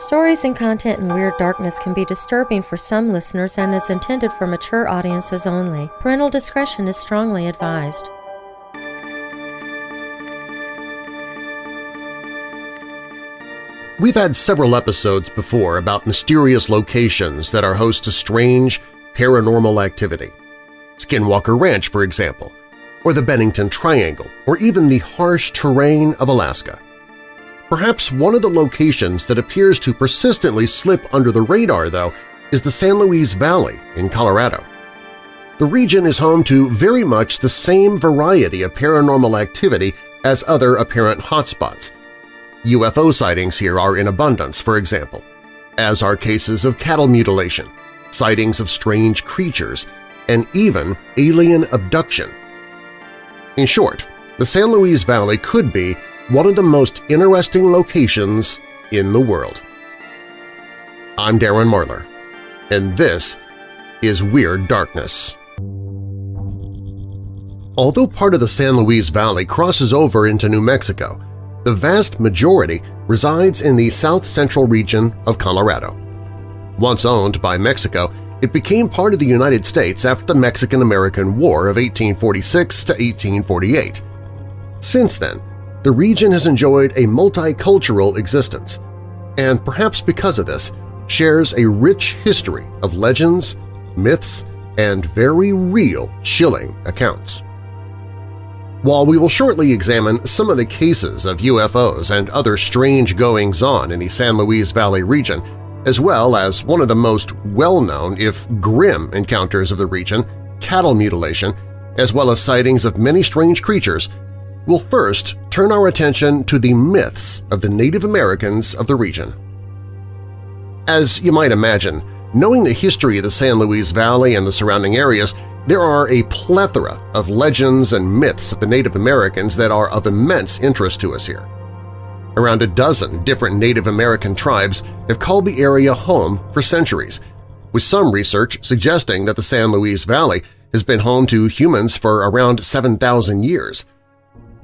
Stories and content in Weird Darkness can be disturbing for some listeners and is intended for mature audiences only. Parental discretion is strongly advised. We've had several episodes before about mysterious locations that are host to strange, paranormal activity. Skinwalker Ranch, for example, or the Bennington Triangle, or even the harsh terrain of Alaska. Perhaps one of the locations that appears to persistently slip under the radar, though, is the San Luis Valley in Colorado. The region is home to very much the same variety of paranormal activity as other apparent hotspots. UFO sightings here are in abundance, for example, as are cases of cattle mutilation, sightings of strange creatures, and even alien abduction. In short, the San Luis Valley could be one of the most interesting locations in the world. I'm Darren Marlar, and this is Weird Darkness. Although part of the San Luis Valley crosses over into New Mexico, the vast majority resides in the south-central region of Colorado. Once owned by Mexico, it became part of the United States after the Mexican-American War of 1846 to 1848. Since then, the region has enjoyed a multicultural existence, and perhaps because of this, shares a rich history of legends, myths, and very real chilling accounts. While we will shortly examine some of the cases of UFOs and other strange goings-on in the San Luis Valley region, as well as one of the most well-known, if grim, encounters of the region, cattle mutilation, as well as sightings of many strange creatures, we'll first turn our attention to the myths of the Native Americans of the region. As you might imagine, knowing the history of the San Luis Valley and the surrounding areas, there are a plethora of legends and myths of the Native Americans that are of immense interest to us here. Around a dozen different Native American tribes have called the area home for centuries, with some research suggesting that the San Luis Valley has been home to humans for around 7,000 years.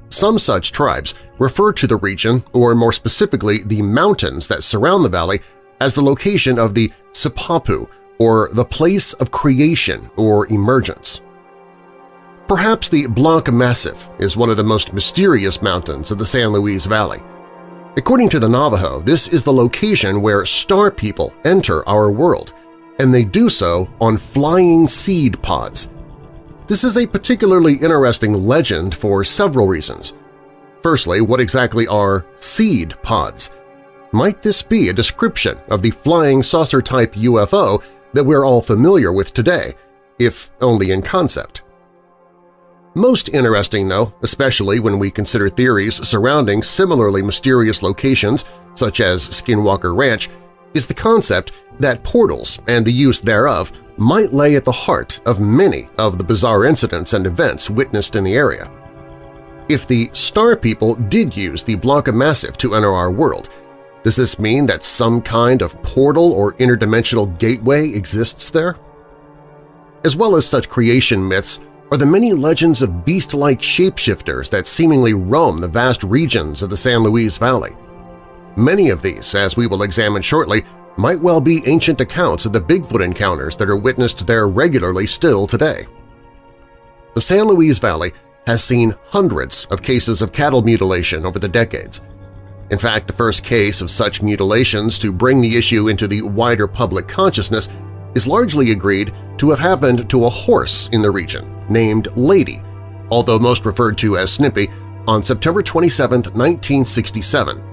Some such tribes refer to the region, or more specifically the mountains that surround the valley, as the location of the Sipapu, or the place of creation or emergence. Perhaps the Blanc Massif is one of the most mysterious mountains of the San Luis Valley. According to the Navajo, this is the location where star people enter our world, and they do so on flying seed pods. This is a particularly interesting legend for several reasons. Firstly, what exactly are seed pods? Might this be a description of the flying saucer-type UFO that we're all familiar with today, if only in concept? Most interesting, though, especially when we consider theories surrounding similarly mysterious locations such as Skinwalker Ranch, is the concept that portals and the use thereof might lay at the heart of many of the bizarre incidents and events witnessed in the area. If the Star People did use the Blanc Massif to enter our world, does this mean that some kind of portal or interdimensional gateway exists there? As well as such creation myths are the many legends of beast-like shapeshifters that seemingly roam the vast regions of the San Luis Valley. Many of these, as we will examine shortly, might well be ancient accounts of the Bigfoot encounters that are witnessed there regularly still today. The San Luis Valley has seen hundreds of cases of cattle mutilation over the decades. In fact, the first case of such mutilations to bring the issue into the wider public consciousness is largely agreed to have happened to a horse in the region named Lady, although most referred to as Snippy, on September 27, 1967.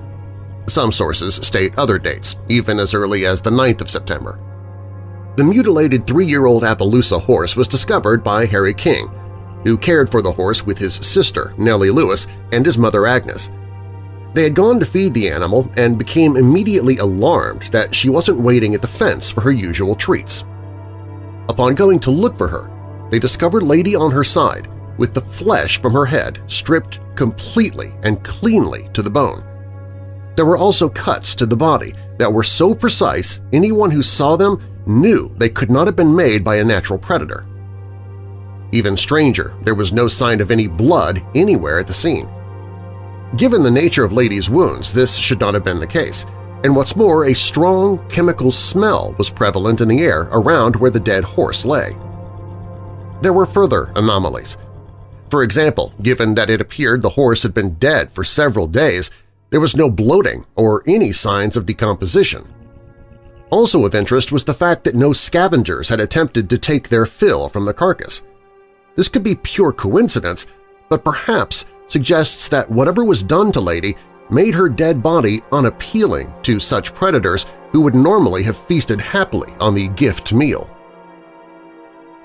Some sources state other dates, even as early as the 9th of September. The mutilated 3-year-old Appaloosa horse was discovered by Harry King, who cared for the horse with his sister, Nellie Lewis, and his mother, Agnes. They had gone to feed the animal and became immediately alarmed that she wasn't waiting at the fence for her usual treats. Upon going to look for her, they discovered Lady on her side, with the flesh from her head stripped completely and cleanly to the bone. There were also cuts to the body that were so precise anyone who saw them knew they could not have been made by a natural predator. Even stranger, there was no sign of any blood anywhere at the scene. Given the nature of Lady's wounds, this should not have been the case, and what's more, a strong chemical smell was prevalent in the air around where the dead horse lay. There were further anomalies. For example, given that it appeared the horse had been dead for several days, there was no bloating or any signs of decomposition. Also of interest was the fact that no scavengers had attempted to take their fill from the carcass. This could be pure coincidence, but perhaps suggests that whatever was done to Lady made her dead body unappealing to such predators who would normally have feasted happily on the gift meal.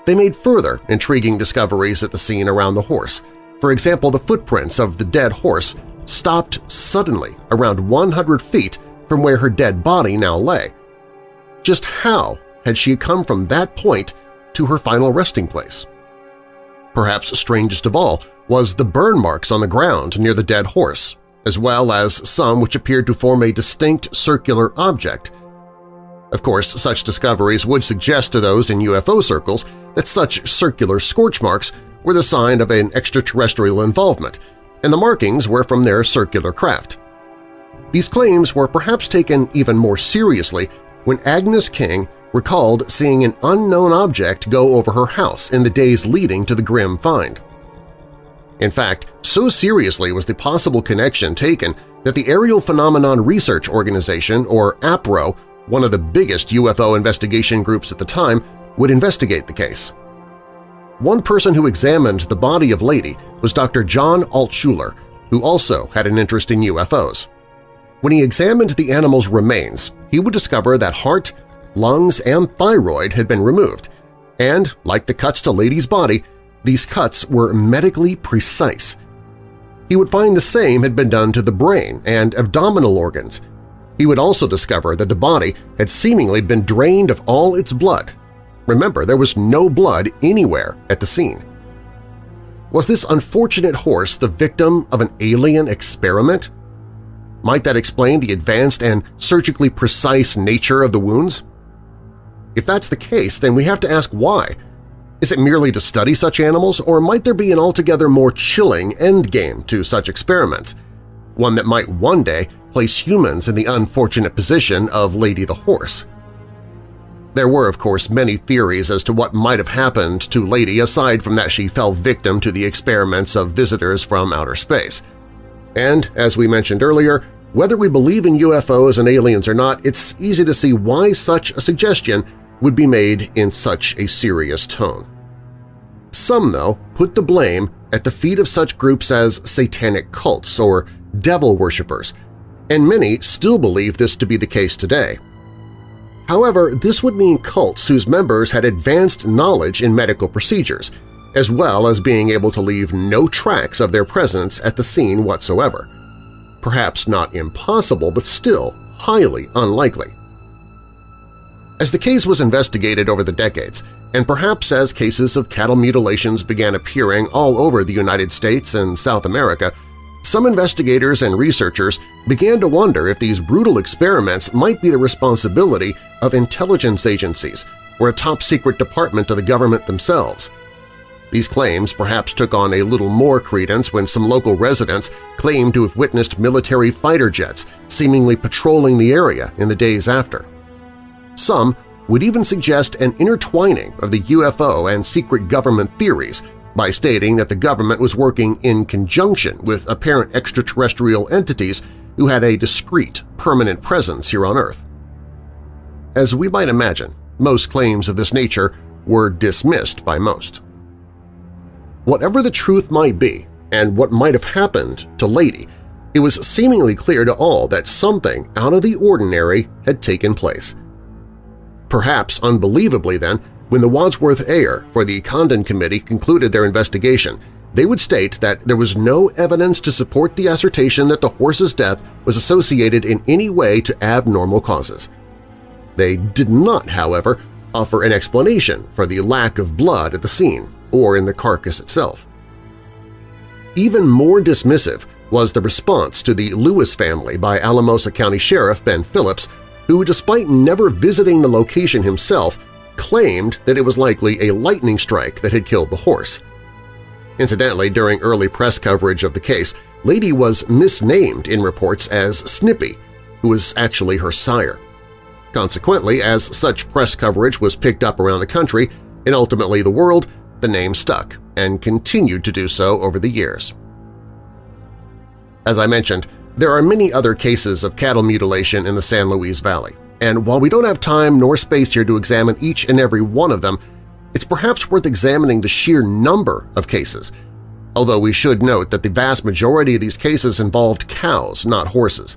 They made further intriguing discoveries at the scene around the horse. For example, the footprints of the dead horse stopped suddenly around 100 feet from where her dead body now lay. Just how had she come from that point to her final resting place? Perhaps strangest of all was the burn marks on the ground near the dead horse, as well as some which appeared to form a distinct circular object. Of course, such discoveries would suggest to those in UFO circles that such circular scorch marks were the sign of an extraterrestrial involvement, and the markings were from their circular craft. These claims were perhaps taken even more seriously when Agnes King recalled seeing an unknown object go over her house in the days leading to the grim find. In fact, so seriously was the possible connection taken that the Aerial Phenomenon Research Organization, or APRO, one of the biggest UFO investigation groups at the time, would investigate the case. One person who examined the body of Lady was Dr. John Altshuler, who also had an interest in UFOs. When he examined the animal's remains, he would discover that heart, lungs, and thyroid had been removed, and, like the cuts to Lady's body, these cuts were medically precise. He would find the same had been done to the brain and abdominal organs. He would also discover that the body had seemingly been drained of all its blood. Remember, there was no blood anywhere at the scene. Was this unfortunate horse the victim of an alien experiment? Might that explain the advanced and surgically precise nature of the wounds? If that's the case, then we have to ask why. Is it merely to study such animals, or might there be an altogether more chilling endgame to such experiments, one that might one day place humans in the unfortunate position of Lady the Horse? There were, of course, many theories as to what might have happened to Lady aside from that she fell victim to the experiments of visitors from outer space. And, as we mentioned earlier, whether we believe in UFOs and aliens or not, it's easy to see why such a suggestion would be made in such a serious tone. Some, though, put the blame at the feet of such groups as satanic cults or devil worshippers, and many still believe this to be the case today. However, this would mean cults whose members had advanced knowledge in medical procedures, as well as being able to leave no tracks of their presence at the scene whatsoever. Perhaps not impossible, but still highly unlikely. As the case was investigated over the decades, and perhaps as cases of cattle mutilations began appearing all over the United States and South America, some investigators and researchers began to wonder if these brutal experiments might be the responsibility of intelligence agencies or a top-secret department of the government themselves. These claims perhaps took on a little more credence when some local residents claimed to have witnessed military fighter jets seemingly patrolling the area in the days after. Some would even suggest an intertwining of the UFO and secret government theories by stating that the government was working in conjunction with apparent extraterrestrial entities who had a discrete, permanent presence here on Earth. As we might imagine, most claims of this nature were dismissed by most. Whatever the truth might be and what might have happened to Lady, it was seemingly clear to all that something out of the ordinary had taken place. Perhaps unbelievably then, when the Wadsworth Ayer for the Condon Committee concluded their investigation, they would state that there was no evidence to support the assertion that the horse's death was associated in any way to abnormal causes. They did not, however, offer an explanation for the lack of blood at the scene or in the carcass itself. Even more dismissive was the response to the Lewis family by Alamosa County Sheriff Ben Phillips, who, despite never visiting the location himself, claimed that it was likely a lightning strike that had killed the horse. Incidentally, during early press coverage of the case, Lady was misnamed in reports as Snippy, who was actually her sire. Consequently, as such press coverage was picked up around the country and ultimately the world, the name stuck and continued to do so over the years. As I mentioned, there are many other cases of cattle mutilation in the San Luis Valley, and while we don't have time nor space here to examine each and every one of them, it's perhaps worth examining the sheer number of cases, although we should note that the vast majority of these cases involved cows, not horses.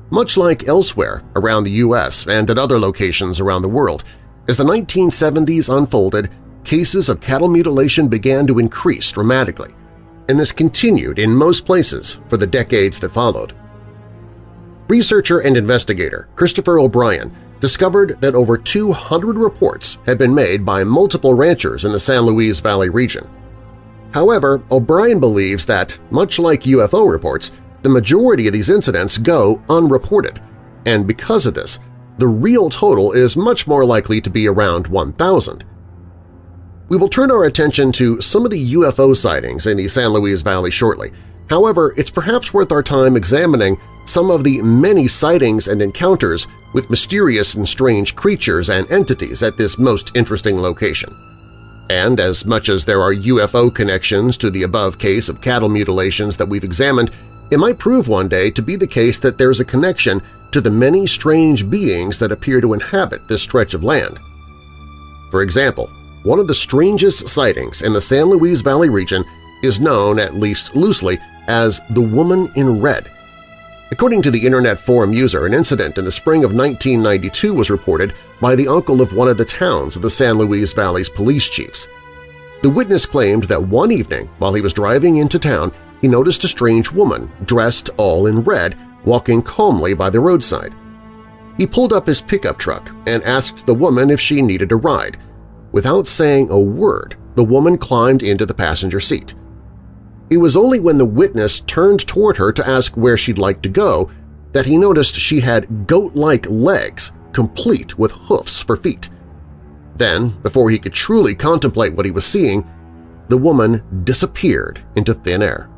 Much like elsewhere around the U.S. and at other locations around the world, as the 1970s unfolded, cases of cattle mutilation began to increase dramatically, and this continued in most places for the decades that followed. Researcher and investigator Christopher O'Brien discovered that over 200 reports had been made by multiple ranchers in the San Luis Valley region. However, O'Brien believes that, much like UFO reports, the majority of these incidents go unreported, and because of this, the real total is much more likely to be around 1,000. We will turn our attention to some of the UFO sightings in the San Luis Valley shortly. However, it's perhaps worth our time examining some of the many sightings and encounters with mysterious and strange creatures and entities at this most interesting location. And as much as there are UFO connections to the above case of cattle mutilations that we've examined, it might prove one day to be the case that there's a connection to the many strange beings that appear to inhabit this stretch of land. For example, one of the strangest sightings in the San Luis Valley region is known, at least loosely, as the Woman in Red. According to the Internet forum user, an incident in the spring of 1992 was reported by the uncle of one of the towns of the San Luis Valley's police chiefs. The witness claimed that one evening, while he was driving into town, he noticed a strange woman dressed all in red walking calmly by the roadside. He pulled up his pickup truck and asked the woman if she needed a ride. Without saying a word, the woman climbed into the passenger seat. It was only when the witness turned toward her to ask where she'd like to go that he noticed she had goat-like legs, complete with hoofs for feet. Then, before he could truly contemplate what he was seeing, the woman disappeared into thin air.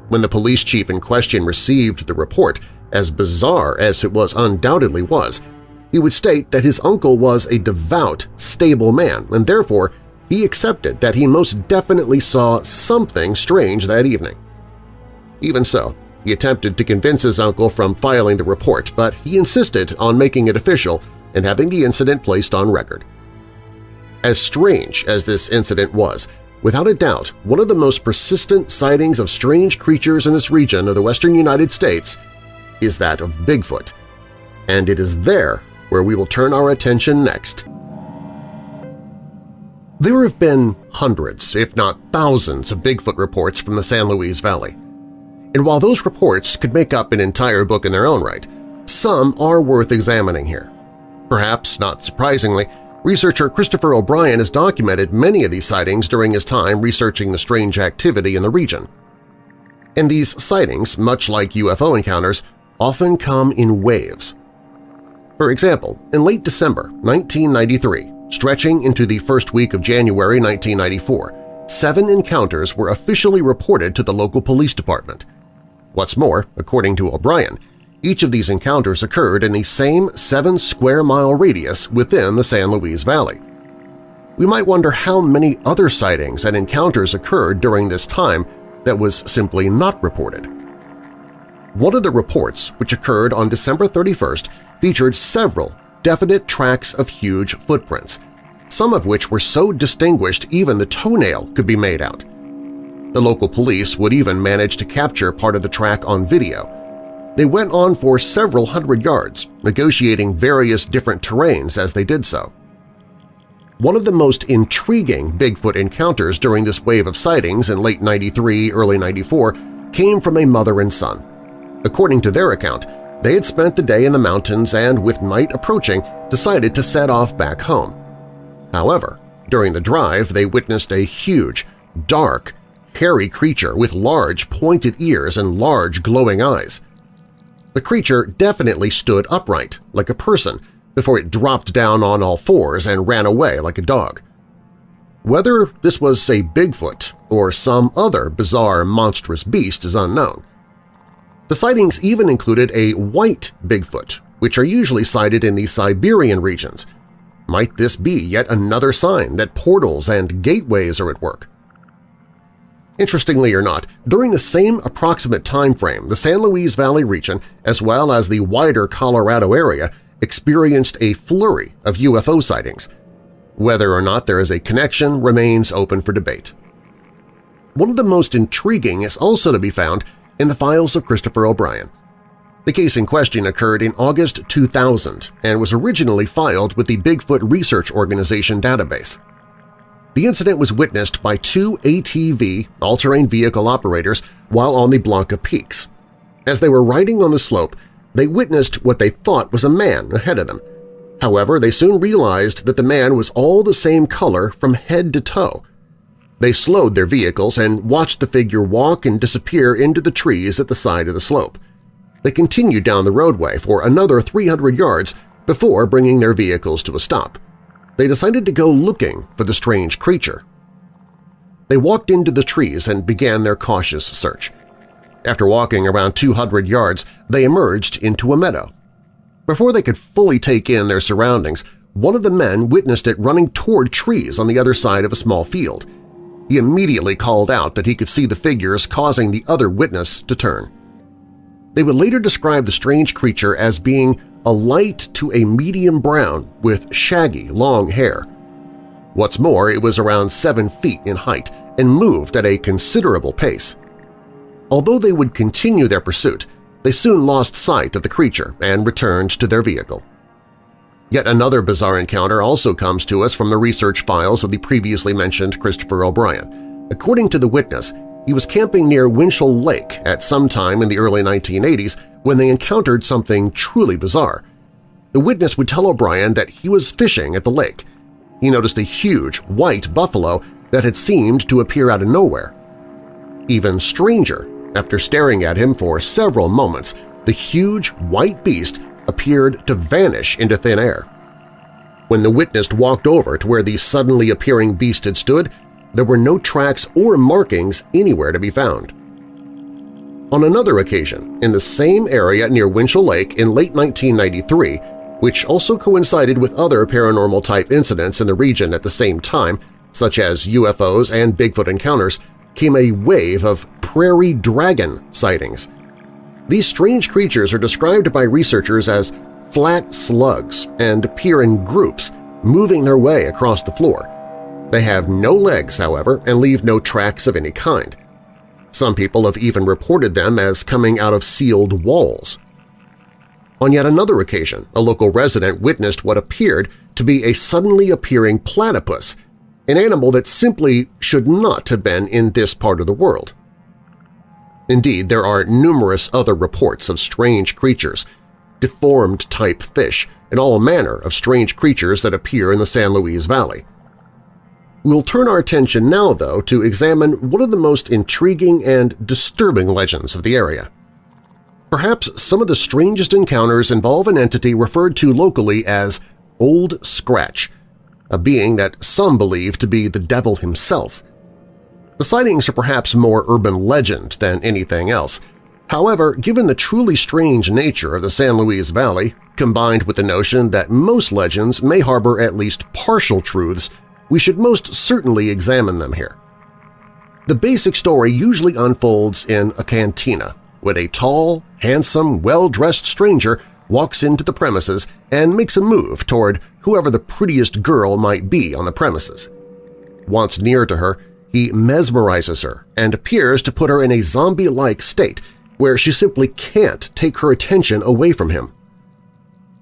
When the police chief in question received the report, as bizarre as it undoubtedly was, he would state that his uncle was a devout, stable man, and therefore he accepted that he most definitely saw something strange that evening. Even so, he attempted to convince his uncle from filing the report, but he insisted on making it official and having the incident placed on record. As strange as this incident was, without a doubt, one of the most persistent sightings of strange creatures in this region of the western United States is that of Bigfoot, and it is there where we will turn our attention next. There have been hundreds, if not thousands, of Bigfoot reports from the San Luis Valley. And while those reports could make up an entire book in their own right, some are worth examining here. Perhaps not surprisingly, researcher Christopher O'Brien has documented many of these sightings during his time researching the strange activity in the region. And these sightings, much like UFO encounters, often come in waves. For example, in late December 1993, stretching into the first week of January 1994, 7 encounters were officially reported to the local police department. What's more, according to O'Brien, each of these encounters occurred in the same 7-square-mile radius within the San Luis Valley. We might wonder how many other sightings and encounters occurred during this time that was simply not reported. One of the reports, which occurred on December 31st, featured several definite tracks of huge footprints, some of which were so distinguished even the toenail could be made out. The local police would even manage to capture part of the track on video. They went on for several hundred yards, negotiating various different terrains as they did so. One of the most intriguing Bigfoot encounters during this wave of sightings in late '93, early '94 came from a mother and son. According to their account, they had spent the day in the mountains and, with night approaching, decided to set off back home. However, during the drive they witnessed a huge, dark, hairy creature with large, pointed ears and large, glowing eyes. The creature definitely stood upright, like a person, before it dropped down on all fours and ran away like a dog. Whether this was a Bigfoot or some other bizarre, monstrous beast is unknown. The sightings even included a white Bigfoot, which are usually sighted in the Siberian regions. Might this be yet another sign that portals and gateways are at work? Interestingly or not, during the same approximate time frame, the San Luis Valley region, as well as the wider Colorado area, experienced a flurry of UFO sightings. Whether or not there is a connection remains open for debate. One of the most intriguing is also to be found in the files of Christopher O'Brien. The case in question occurred in August 2000 and was originally filed with the Bigfoot Research Organization database. The incident was witnessed by two ATV all-terrain vehicle operators while on the Blanca Peaks. As they were riding on the slope, they witnessed what they thought was a man ahead of them. However, they soon realized that the man was all the same color from head to toe. They slowed their vehicles and watched the figure walk and disappear into the trees at the side of the slope. They continued down the roadway for another 300 yards before bringing their vehicles to a stop. They decided to go looking for the strange creature. They walked into the trees and began their cautious search. After walking around 200 yards, they emerged into a meadow. Before they could fully take in their surroundings, one of the men witnessed it running toward trees on the other side of a small field. He immediately called out that he could see the figures, causing the other witness to turn. They would later describe the strange creature as being a light to a medium brown with shaggy, long hair. What's more, it was around 7 feet in height and moved at a considerable pace. Although they would continue their pursuit, they soon lost sight of the creature and returned to their vehicle. Yet another bizarre encounter also comes to us from the research files of the previously mentioned Christopher O'Brien. According to the witness, he was camping near Winchell Lake at some time in the early 1980s when they encountered something truly bizarre. The witness would tell O'Brien that he was fishing at the lake. He noticed a huge white buffalo that had seemed to appear out of nowhere. Even stranger, after staring at him for several moments, the huge white beast appeared to vanish into thin air. When the witness walked over to where the suddenly appearing beast had stood, there were no tracks or markings anywhere to be found. On another occasion, in the same area near Winchell Lake in late 1993, which also coincided with other paranormal-type incidents in the region at the same time, such as UFOs and Bigfoot encounters, came a wave of prairie dragon sightings. These strange creatures are described by researchers as flat slugs and appear in groups, moving their way across the floor. They have no legs, however, and leave no tracks of any kind. Some people have even reported them as coming out of sealed walls. On yet another occasion, a local resident witnessed what appeared to be a suddenly appearing platypus, an animal that simply should not have been in this part of the world. Indeed, there are numerous other reports of strange creatures, deformed-type fish, and all manner of strange creatures that appear in the San Luis Valley. We'll turn our attention now, though, to examine one of the most intriguing and disturbing legends of the area. Perhaps some of the strangest encounters involve an entity referred to locally as Old Scratch, a being that some believe to be the devil himself. The sightings are perhaps more urban legend than anything else. However, given the truly strange nature of the San Luis Valley, combined with the notion that most legends may harbor at least partial truths, we should most certainly examine them here. The basic story usually unfolds in a cantina, when a tall, handsome, well-dressed stranger walks into the premises and makes a move toward whoever the prettiest girl might be on the premises. Once near to her, he mesmerizes her and appears to put her in a zombie-like state where she simply can't take her attention away from him.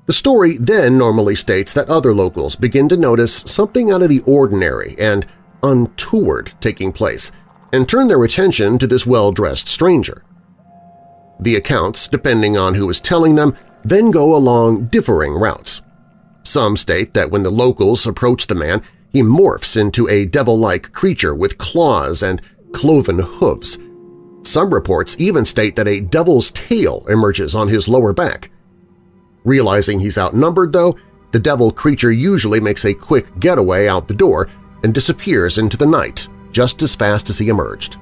The story then normally states that other locals begin to notice something out of the ordinary and untoward taking place and turn their attention to this well-dressed stranger. The accounts, depending on who is telling them, then go along differing routes. Some state that when the locals approach the man, he morphs into a devil-like creature with claws and cloven hooves. Some reports even state that a devil's tail emerges on his lower back. Realizing he's outnumbered, though, the devil creature usually makes a quick getaway out the door and disappears into the night just as fast as he emerged.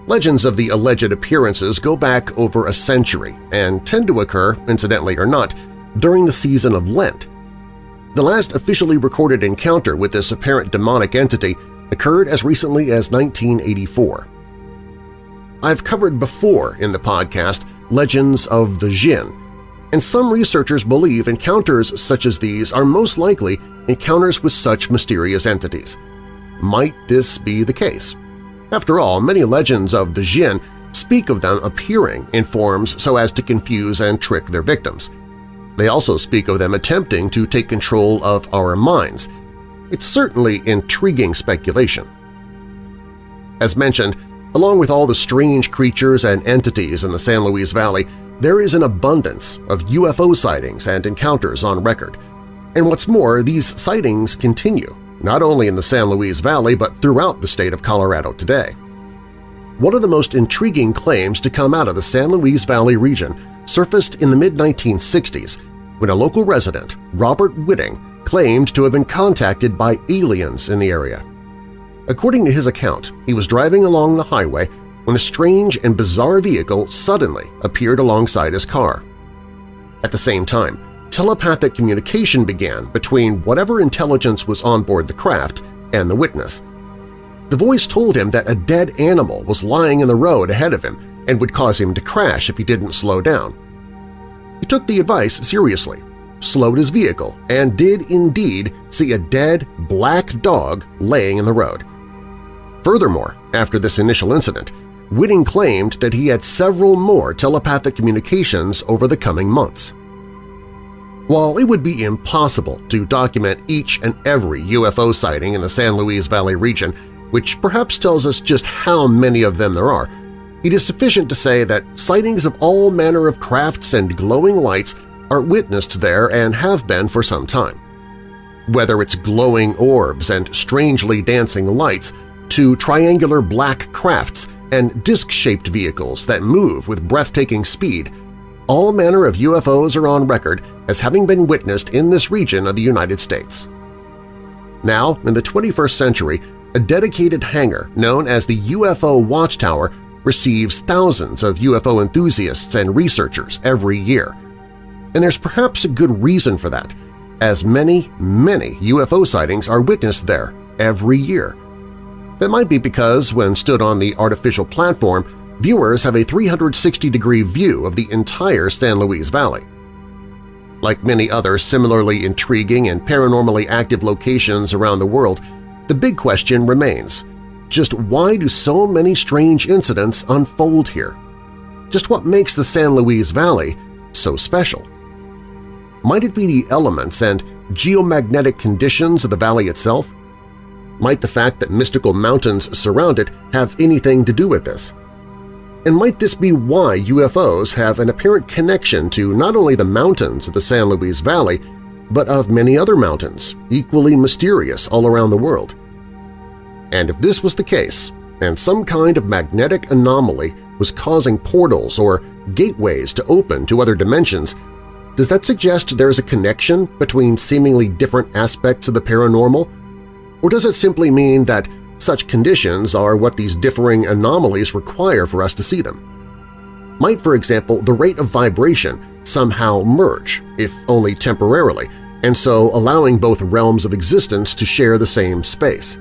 Legends of the alleged appearances go back over a century and tend to occur, incidentally or not, during the season of Lent. The last officially recorded encounter with this apparent demonic entity occurred as recently as 1984. I've covered before in the podcast legends of the Jinn, and some researchers believe encounters such as these are most likely encounters with such mysterious entities. Might this be the case? After all, many legends of the Jinn speak of them appearing in forms so as to confuse and trick their victims. They also speak of them attempting to take control of our minds. It's certainly intriguing speculation. As mentioned, along with all the strange creatures and entities in the San Luis Valley, there is an abundance of UFO sightings and encounters on record. And what's more, these sightings continue, not only in the San Luis Valley but throughout the state of Colorado today. One of the most intriguing claims to come out of the San Luis Valley region surfaced in the mid-1960s when a local resident, Robert Whitting, claimed to have been contacted by aliens in the area. According to his account, he was driving along the highway when a strange and bizarre vehicle suddenly appeared alongside his car. At the same time, telepathic communication began between whatever intelligence was on board the craft and the witness. The voice told him that a dead animal was lying in the road ahead of him and would cause him to crash if he didn't slow down. He took the advice seriously, slowed his vehicle, and did indeed see a dead black dog laying in the road. Furthermore, after this initial incident, Whitting claimed that he had several more telepathic communications over the coming months. While it would be impossible to document each and every UFO sighting in the San Luis Valley region, which perhaps tells us just how many of them there are, it is sufficient to say that sightings of all manner of crafts and glowing lights are witnessed there and have been for some time. Whether it's glowing orbs and strangely dancing lights to triangular black crafts and disc-shaped vehicles that move with breathtaking speed, all manner of UFOs are on record as having been witnessed in this region of the United States. Now, in the 21st century, a dedicated hangar known as the UFO Watchtower receives thousands of UFO enthusiasts and researchers every year. And there's perhaps a good reason for that, as many UFO sightings are witnessed there every year. That might be because when stood on the artificial platform, viewers have a 360-degree view of the entire San Luis Valley. Like many other similarly intriguing and paranormally active locations around the world, the big question remains: just why do so many strange incidents unfold here? Just what makes the San Luis Valley so special? Might it be the elements and geomagnetic conditions of the valley itself? Might the fact that mystical mountains surround it have anything to do with this? And might this be why UFOs have an apparent connection to not only the mountains of the San Luis Valley, but of many other mountains, equally mysterious all around the world? And if this was the case, and some kind of magnetic anomaly was causing portals or gateways to open to other dimensions, does that suggest there is a connection between seemingly different aspects of the paranormal? Or does it simply mean that such conditions are what these differing anomalies require for us to see them? Might, for example, the rate of vibration somehow merge, if only temporarily, and so allowing both realms of existence to share the same space?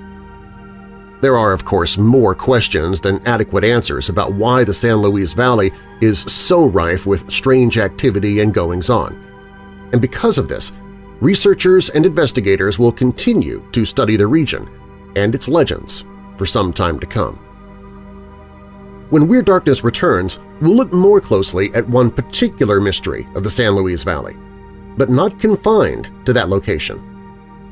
There are, of course, more questions than adequate answers about why the San Luis Valley is so rife with strange activity and goings-on. And because of this, researchers and investigators will continue to study the region and its legends for some time to come. When Weird Darkness returns, we'll look more closely at one particular mystery of the San Luis Valley, but not confined to that location.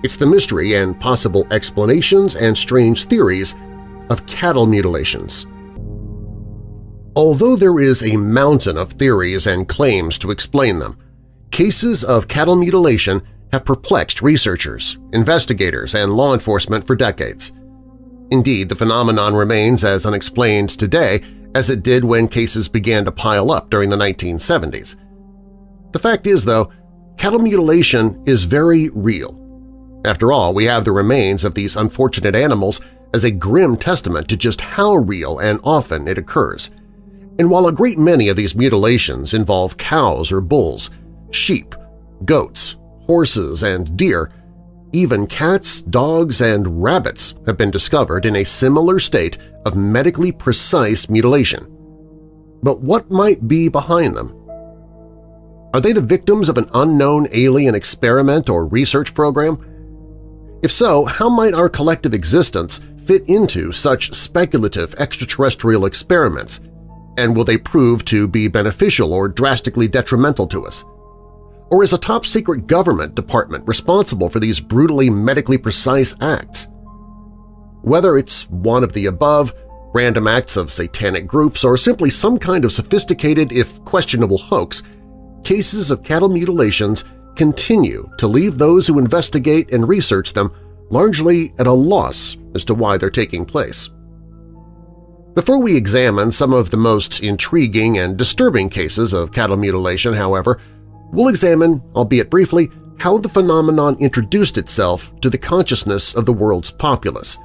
It's the mystery and possible explanations and strange theories of cattle mutilations. Although there is a mountain of theories and claims to explain them, cases of cattle mutilation have perplexed researchers, investigators, and law enforcement for decades. Indeed, the phenomenon remains as unexplained today as it did when cases began to pile up during the 1970s. The fact is, though, cattle mutilation is very real. After all, we have the remains of these unfortunate animals as a grim testament to just how real and often it occurs. And while a great many of these mutilations involve cows or bulls, sheep, goats, horses, and deer, even cats, dogs, and rabbits have been discovered in a similar state of medically precise mutilation. But what might be behind them? Are they the victims of an unknown alien experiment or research program? If so, how might our collective existence fit into such speculative extraterrestrial experiments, and will they prove to be beneficial or drastically detrimental to us? Or is a top-secret government department responsible for these brutally medically precise acts? Whether it's one of the above, random acts of satanic groups, or simply some kind of sophisticated, if questionable, hoax, cases of cattle mutilations continue to leave those who investigate and research them largely at a loss as to why they're taking place. Before we examine some of the most intriguing and disturbing cases of cattle mutilation, however, we'll examine, albeit briefly, how the phenomenon introduced itself to the consciousness of the world's populace.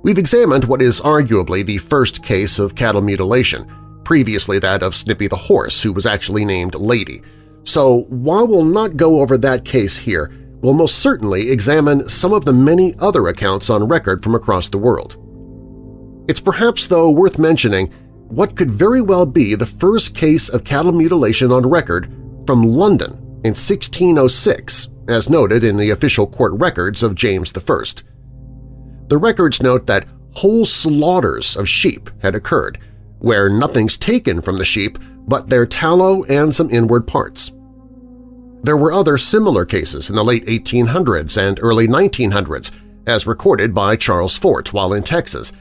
We've examined what is arguably the first case of cattle mutilation, previously that of Snippy the horse, who was actually named Lady. So while we'll not go over that case here, we'll most certainly examine some of the many other accounts on record from across the world. It's perhaps, though, worth mentioning what could very well be the first case of cattle mutilation on record from London in 1606, as noted in the official court records of James I. The records note that whole slaughters of sheep had occurred, where nothing's taken from the sheep but their tallow and some inward parts. There were other similar cases in the late 1800s and early 1900s, as recorded by Charles Fort while in Texas.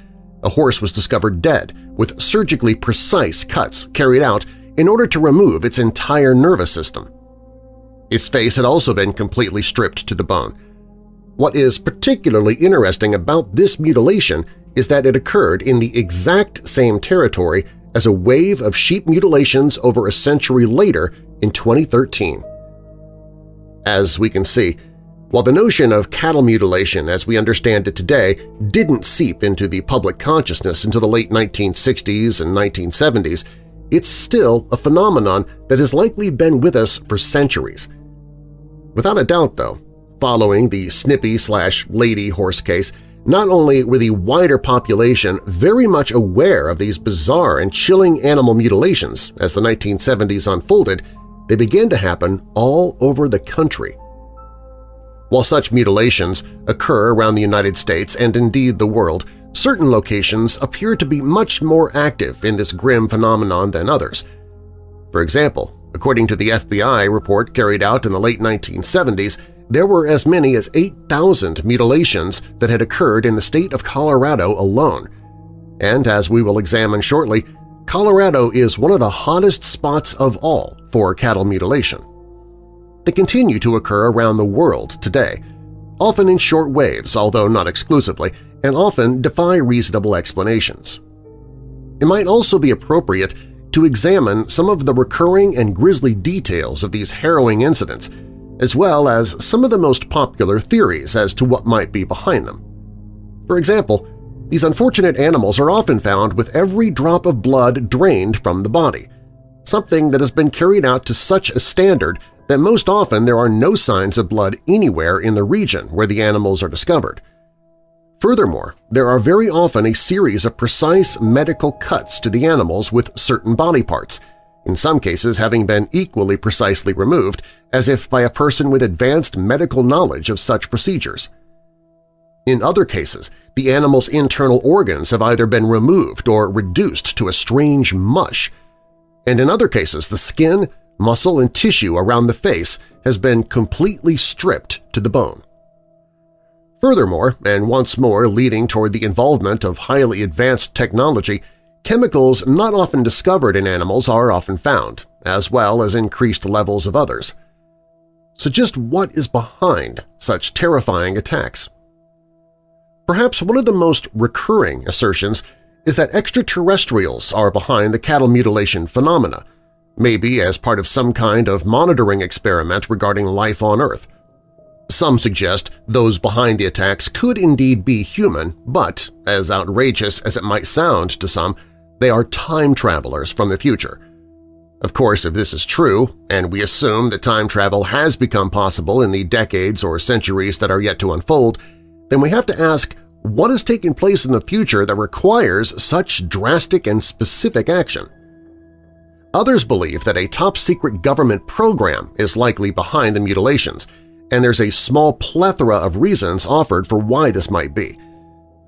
A horse was discovered dead, with surgically precise cuts carried out in order to remove its entire nervous system. Its face had also been completely stripped to the bone. What is particularly interesting about this mutilation is that it occurred in the exact same territory as a wave of sheep mutilations over a century later in 2013. As we can see, while the notion of cattle mutilation as we understand it today didn't seep into the public consciousness until the late 1960s and 1970s, it's still a phenomenon that has likely been with us for centuries. Without a doubt, though, following the Snippy/Lady horse case, not only were the wider population very much aware of these bizarre and chilling animal mutilations as the 1970s unfolded, they began to happen all over the country. While such mutilations occur around the United States and indeed the world, certain locations appear to be much more active in this grim phenomenon than others. For example, according to the FBI report carried out in the late 1970s, there were as many as 8,000 mutilations that had occurred in the state of Colorado alone. And as we will examine shortly, Colorado is one of the hottest spots of all for cattle mutilation. They continue to occur around the world today, often in short waves, although not exclusively, and often defy reasonable explanations. It might also be appropriate to examine some of the recurring and grisly details of these harrowing incidents, as well as some of the most popular theories as to what might be behind them. For example, these unfortunate animals are often found with every drop of blood drained from the body, something that has been carried out to such a standard that most often there are no signs of blood anywhere in the region where the animals are discovered. Furthermore, there are very often a series of precise medical cuts to the animals with certain body parts, in some cases having been equally precisely removed, as if by a person with advanced medical knowledge of such procedures. In other cases, the animal's internal organs have either been removed or reduced to a strange mush, and in other cases the skin, muscle, and tissue around the face has been completely stripped to the bone. Furthermore, and once more leading toward the involvement of highly advanced technology, chemicals not often discovered in animals are often found, as well as increased levels of others. So just what is behind such terrifying attacks? Perhaps one of the most recurring assertions is that extraterrestrials are behind the cattle mutilation phenomena, maybe as part of some kind of monitoring experiment regarding life on Earth. Some suggest those behind the attacks could indeed be human, but, as outrageous as it might sound to some, they are time travelers from the future. Of course, if this is true, and we assume that time travel has become possible in the decades or centuries that are yet to unfold, then we have to ask what is taking place in the future that requires such drastic and specific action. Others believe that a top-secret government program is likely behind the mutilations, and there's a small plethora of reasons offered for why this might be.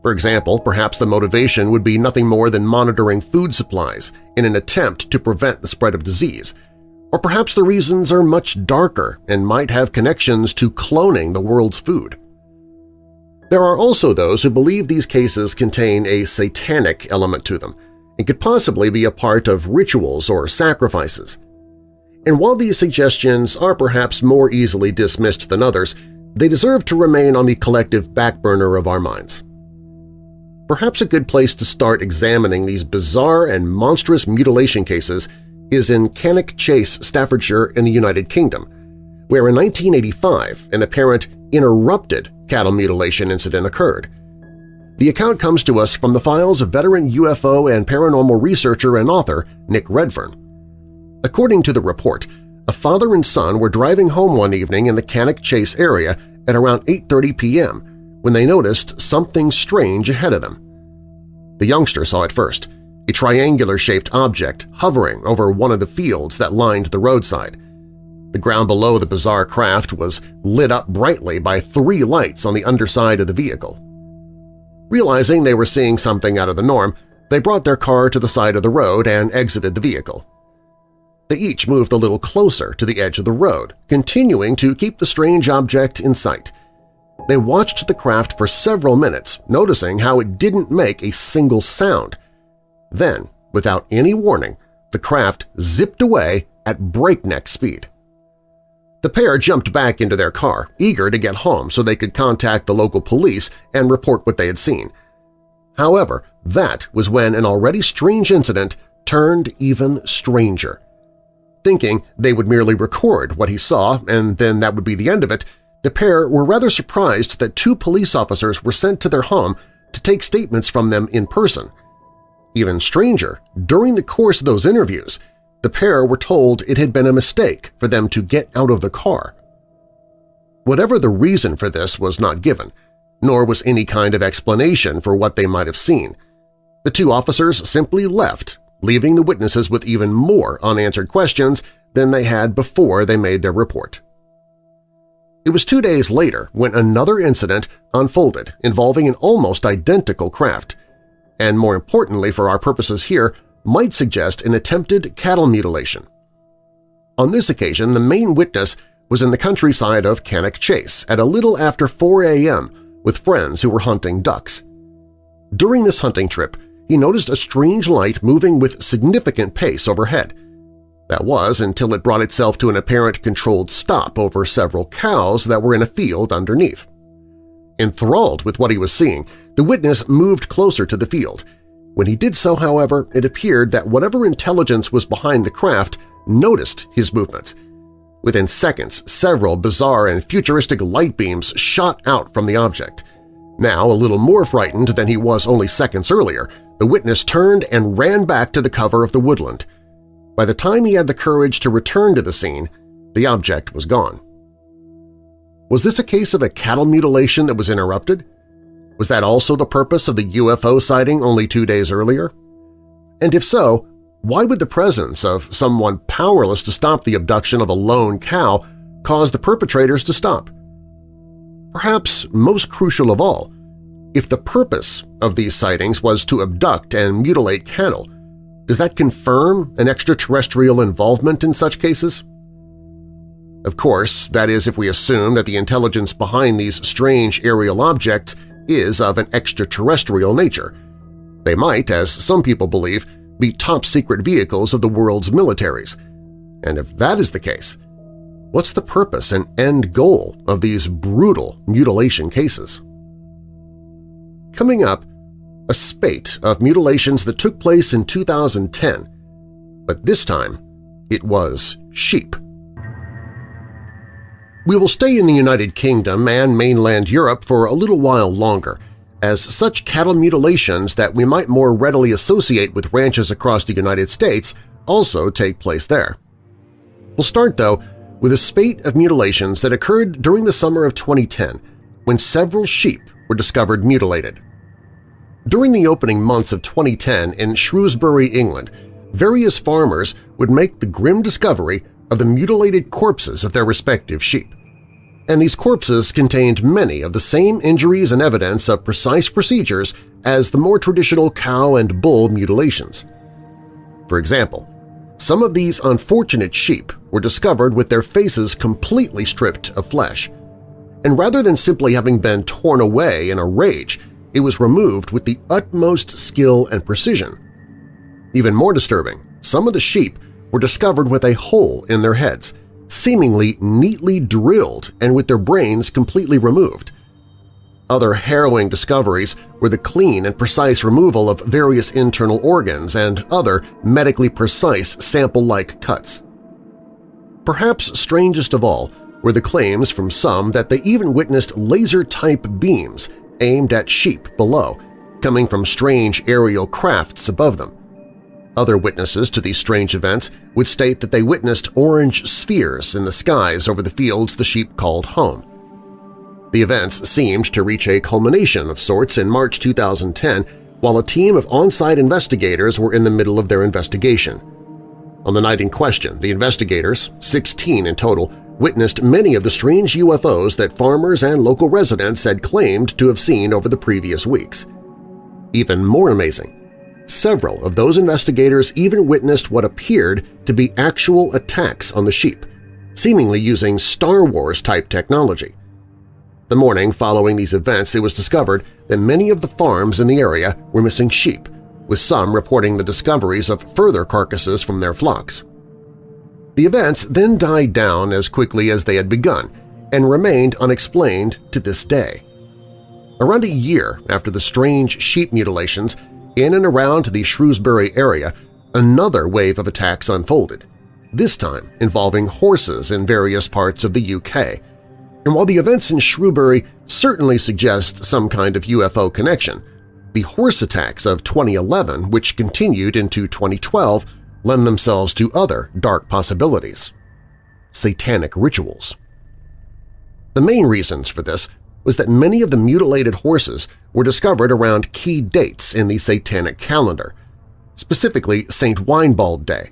For example, perhaps the motivation would be nothing more than monitoring food supplies in an attempt to prevent the spread of disease. Or perhaps the reasons are much darker and might have connections to cloning the world's food. There are also those who believe these cases contain a satanic element to them and could possibly be a part of rituals or sacrifices. And while these suggestions are perhaps more easily dismissed than others, they deserve to remain on the collective back burner of our minds. Perhaps a good place to start examining these bizarre and monstrous mutilation cases is in Cannock Chase, Staffordshire in the United Kingdom, where in 1985 an apparent interrupted cattle mutilation incident occurred. The account comes to us from the files of veteran UFO and paranormal researcher and author Nick Redfern. According to the report, a father and son were driving home one evening in the Cannock Chase area at around 8:30 p.m. when they noticed something strange ahead of them. The youngster saw it first, a triangular-shaped object hovering over one of the fields that lined the roadside. The ground below the bizarre craft was lit up brightly by 3 lights on the underside of the vehicle. Realizing they were seeing something out of the norm, they brought their car to the side of the road and exited the vehicle. They each moved a little closer to the edge of the road, continuing to keep the strange object in sight. They watched the craft for several minutes, noticing how it didn't make a single sound. Then, without any warning, the craft zipped away at breakneck speed. The pair jumped back into their car, eager to get home so they could contact the local police and report what they had seen. However, that was when an already strange incident turned even stranger. Thinking they would merely record what he saw and then that would be the end of it, the pair were rather surprised that 2 police officers were sent to their home to take statements from them in person. Even stranger, during the course of those interviews, the pair were told it had been a mistake for them to get out of the car. Whatever the reason for this was not given, nor was any kind of explanation for what they might have seen. The 2 officers simply left, leaving the witnesses with even more unanswered questions than they had before they made their report. It was 2 days later when another incident unfolded involving an almost identical craft, and more importantly for our purposes here, might suggest an attempted cattle mutilation. On this occasion, the main witness was in the countryside of Cannock Chase at a little after 4 a.m. with friends who were hunting ducks. During this hunting trip, he noticed a strange light moving with significant pace overhead. That was until it brought itself to an apparent controlled stop over several cows that were in a field underneath. Enthralled with what he was seeing, the witness moved closer to the field. When he did so, however, it appeared that whatever intelligence was behind the craft noticed his movements. Within seconds, several bizarre and futuristic light beams shot out from the object. Now, a little more frightened than he was only seconds earlier, the witness turned and ran back to the cover of the woodland. By the time he had the courage to return to the scene, the object was gone. Was this a case of a cattle mutilation that was interrupted? Was that also the purpose of the UFO sighting only 2 days earlier? And if so, why would the presence of someone powerless to stop the abduction of a lone cow cause the perpetrators to stop? Perhaps most crucial of all, if the purpose of these sightings was to abduct and mutilate cattle, does that confirm an extraterrestrial involvement in such cases? Of course, that is if we assume that the intelligence behind these strange aerial objects is of an extraterrestrial nature. They might, as some people believe, be top-secret vehicles of the world's militaries. And if that is the case, what's the purpose and end goal of these brutal mutilation cases? Coming up, a spate of mutilations that took place in 2010, but this time it was sheep. We will stay in the United Kingdom and mainland Europe for a little while longer, as such cattle mutilations that we might more readily associate with ranches across the United States also take place there. We'll start, though, with a spate of mutilations that occurred during the summer of 2010 when several sheep were discovered mutilated. During the opening months of 2010 in Shrewsbury, England, various farmers would make the grim discovery of the mutilated corpses of their respective sheep. And these corpses contained many of the same injuries and evidence of precise procedures as the more traditional cow and bull mutilations. For example, some of these unfortunate sheep were discovered with their faces completely stripped of flesh, and rather than simply having been torn away in a rage, it was removed with the utmost skill and precision. Even more disturbing, some of the sheep were discovered with a hole in their heads, seemingly neatly drilled and with their brains completely removed. Other harrowing discoveries were the clean and precise removal of various internal organs and other medically precise sample-like cuts. Perhaps strangest of all were the claims from some that they even witnessed laser-type beams aimed at sheep below, coming from strange aerial crafts above them. Other witnesses to these strange events would state that they witnessed orange spheres in the skies over the fields the sheep called home. The events seemed to reach a culmination of sorts in March 2010 while a team of on-site investigators were in the middle of their investigation. On the night in question, the investigators, 16 in total, witnessed many of the strange UFOs that farmers and local residents had claimed to have seen over the previous weeks. Even more amazing, several of those investigators even witnessed what appeared to be actual attacks on the sheep, seemingly using Star Wars-type technology. The morning following these events, it was discovered that many of the farms in the area were missing sheep, with some reporting the discoveries of further carcasses from their flocks. The events then died down as quickly as they had begun and remained unexplained to this day. Around a year after the strange sheep mutilations, in and around the Shrewsbury area, another wave of attacks unfolded, this time involving horses in various parts of the UK. And while the events in Shrewsbury certainly suggest some kind of UFO connection, the horse attacks of 2011, which continued into 2012, lend themselves to other dark possibilities – satanic rituals. The main reasons for this was that many of the mutilated horses were discovered around key dates in the satanic calendar, specifically St. Winebald Day.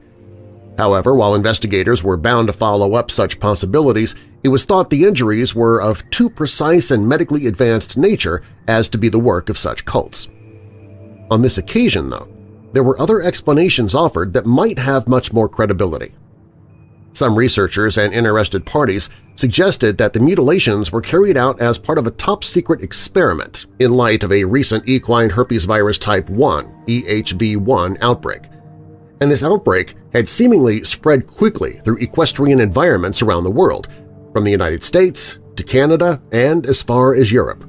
However, while investigators were bound to follow up such possibilities, it was thought the injuries were of too precise and medically advanced nature as to be the work of such cults. On this occasion, though, there were other explanations offered that might have much more credibility. Some researchers and interested parties suggested that the mutilations were carried out as part of a top-secret experiment in light of a recent equine herpes virus type 1 (EHV1) outbreak. And this outbreak had seemingly spread quickly through equestrian environments around the world, from the United States to Canada and as far as Europe.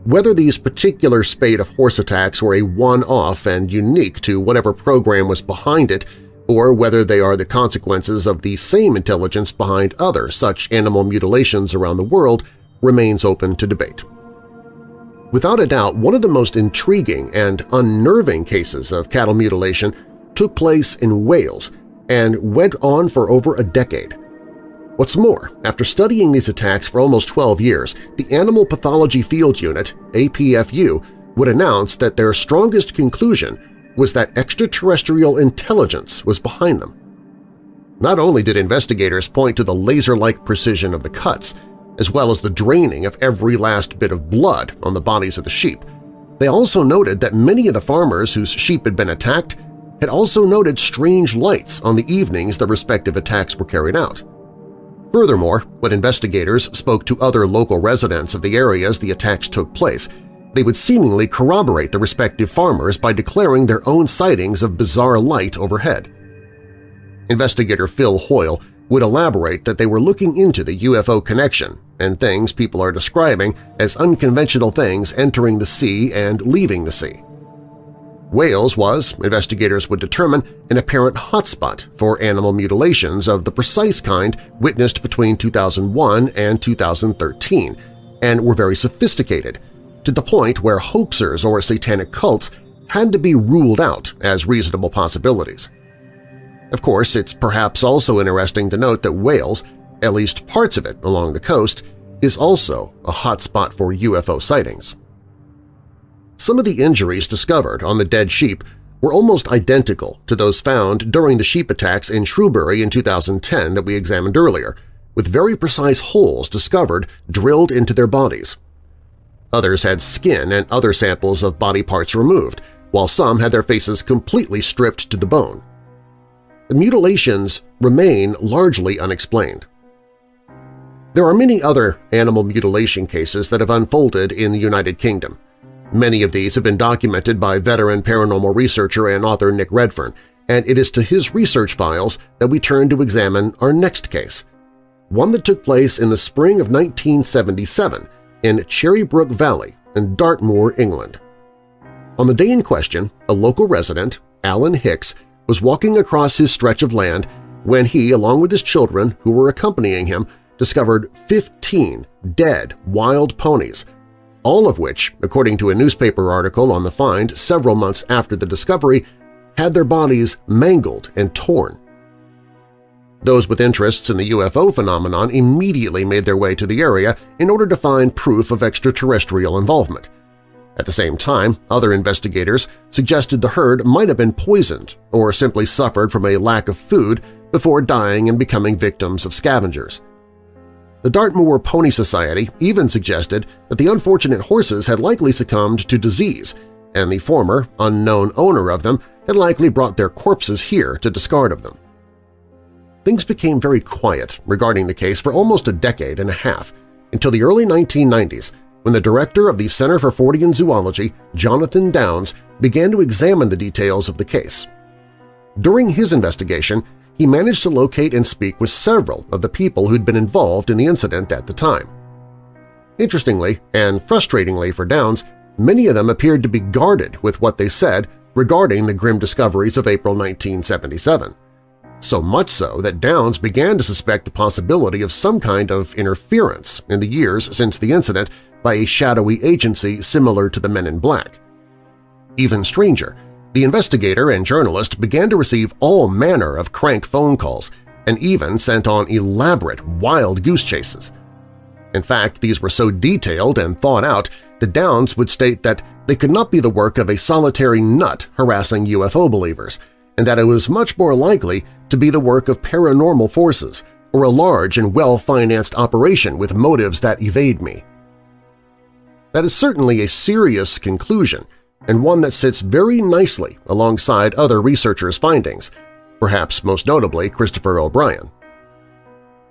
Whether these particular spate of horse attacks were a one-off and unique to whatever program was behind it, or whether they are the consequences of the same intelligence behind other such animal mutilations around the world, remains open to debate. Without a doubt, one of the most intriguing and unnerving cases of cattle mutilation took place in Wales and went on for over a decade. What's more, after studying these attacks for almost 12 years, the Animal Pathology Field Unit, APFU, would announce that their strongest conclusion was that extraterrestrial intelligence was behind them. Not only did investigators point to the laser-like precision of the cuts, as well as the draining of every last bit of blood on the bodies of the sheep, they also noted that many of the farmers whose sheep had been attacked had also noted strange lights on the evenings the respective attacks were carried out. Furthermore, when investigators spoke to other local residents of the areas the attacks took place, they would seemingly corroborate the respective farmers by declaring their own sightings of bizarre light overhead. Investigator Phil Hoyle would elaborate that they were looking into the UFO connection and things people are describing as unconventional things entering the sea and leaving the sea. Wales was, investigators would determine, an apparent hotspot for animal mutilations of the precise kind witnessed between 2001 and 2013, and were very sophisticated, to the point where hoaxers or satanic cults had to be ruled out as reasonable possibilities. Of course, it's perhaps also interesting to note that Wales, at least parts of it along the coast, is also a hotspot for UFO sightings. Some of the injuries discovered on the dead sheep were almost identical to those found during the sheep attacks in Shrewsbury in 2010 that we examined earlier, with very precise holes discovered drilled into their bodies. Others had skin and other samples of body parts removed, while some had their faces completely stripped to the bone. The mutilations remain largely unexplained. There are many other animal mutilation cases that have unfolded in the United Kingdom. Many of these have been documented by veteran paranormal researcher and author Nick Redfern, and it is to his research files that we turn to examine our next case, one that took place in the spring of 1977 in Cherrybrook Valley in Dartmoor, England. On the day in question, a local resident, Alan Hicks, was walking across his stretch of land when he, along with his children who were accompanying him, discovered 15 dead wild ponies, all of which, according to a newspaper article on the find several months after the discovery, had their bodies mangled and torn. Those with interests in the UFO phenomenon immediately made their way to the area in order to find proof of extraterrestrial involvement. At the same time, other investigators suggested the herd might have been poisoned or simply suffered from a lack of food before dying and becoming victims of scavengers. The Dartmoor Pony Society even suggested that the unfortunate horses had likely succumbed to disease, and the former, unknown owner of them had likely brought their corpses here to discard of them. Things became very quiet regarding the case for almost a decade and a half, until the early 1990s, when the director of the Center for Fortean Zoology, Jonathan Downes, began to examine the details of the case. During his investigation, he managed to locate and speak with several of the people who'd been involved in the incident at the time. Interestingly and frustratingly for Downes, many of them appeared to be guarded with what they said regarding the grim discoveries of April 1977. So much so that Downes began to suspect the possibility of some kind of interference in the years since the incident by a shadowy agency similar to the Men in Black. Even stranger, the investigator and journalist began to receive all manner of crank phone calls and even sent on elaborate wild goose chases. In fact, these were so detailed and thought out that Downes would state that they could not be the work of a solitary nut harassing UFO believers, and that it was much more likely to be the work of paranormal forces or a large and well-financed operation with motives that evade me. That is certainly a serious conclusion, and one that sits very nicely alongside other researchers' findings, perhaps most notably Christopher O'Brien.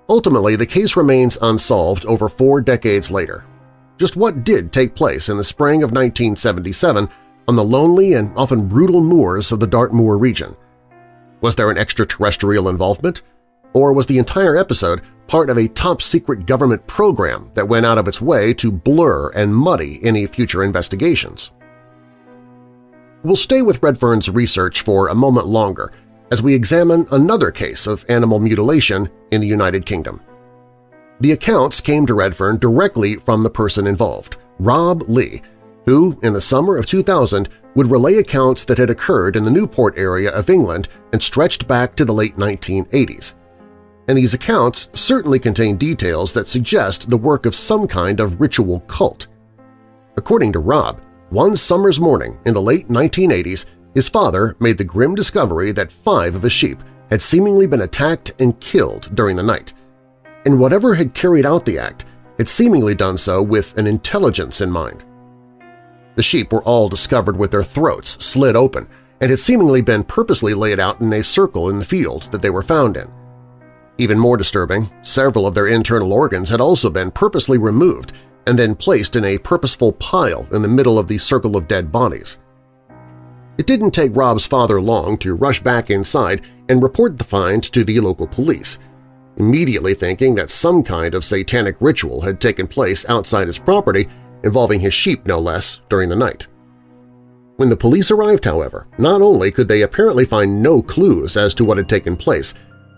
Ultimately, the case remains unsolved over 4 decades later. Just what did take place in the spring of 1977 on the lonely and often brutal moors of the Dartmoor region? Was there an extraterrestrial involvement? Or was the entire episode part of a top-secret government program that went out of its way to blur and muddy any future investigations? We'll stay with Redfern's research for a moment longer as we examine another case of animal mutilation in the United Kingdom. The accounts came to Redfern directly from the person involved, Rob Lee, who, in the summer of 2000, would relay accounts that had occurred in the Newport area of England and stretched back to the late 1980s. And these accounts certainly contain details that suggest the work of some kind of ritual cult. According to Rob, one summer's morning in the late 1980s, his father made the grim discovery that 5 of his sheep had seemingly been attacked and killed during the night, and whatever had carried out the act had seemingly done so with an intelligence in mind. The sheep were all discovered with their throats slit open and had seemingly been purposely laid out in a circle in the field that they were found in. Even more disturbing, several of their internal organs had also been purposely removed and then placed in a purposeful pile in the middle of the circle of dead bodies. It didn't take Rob's father long to rush back inside and report the find to the local police, immediately thinking that some kind of satanic ritual had taken place outside his property involving his sheep no less during the night. When the police arrived, however, not only could they apparently find no clues as to what had taken place,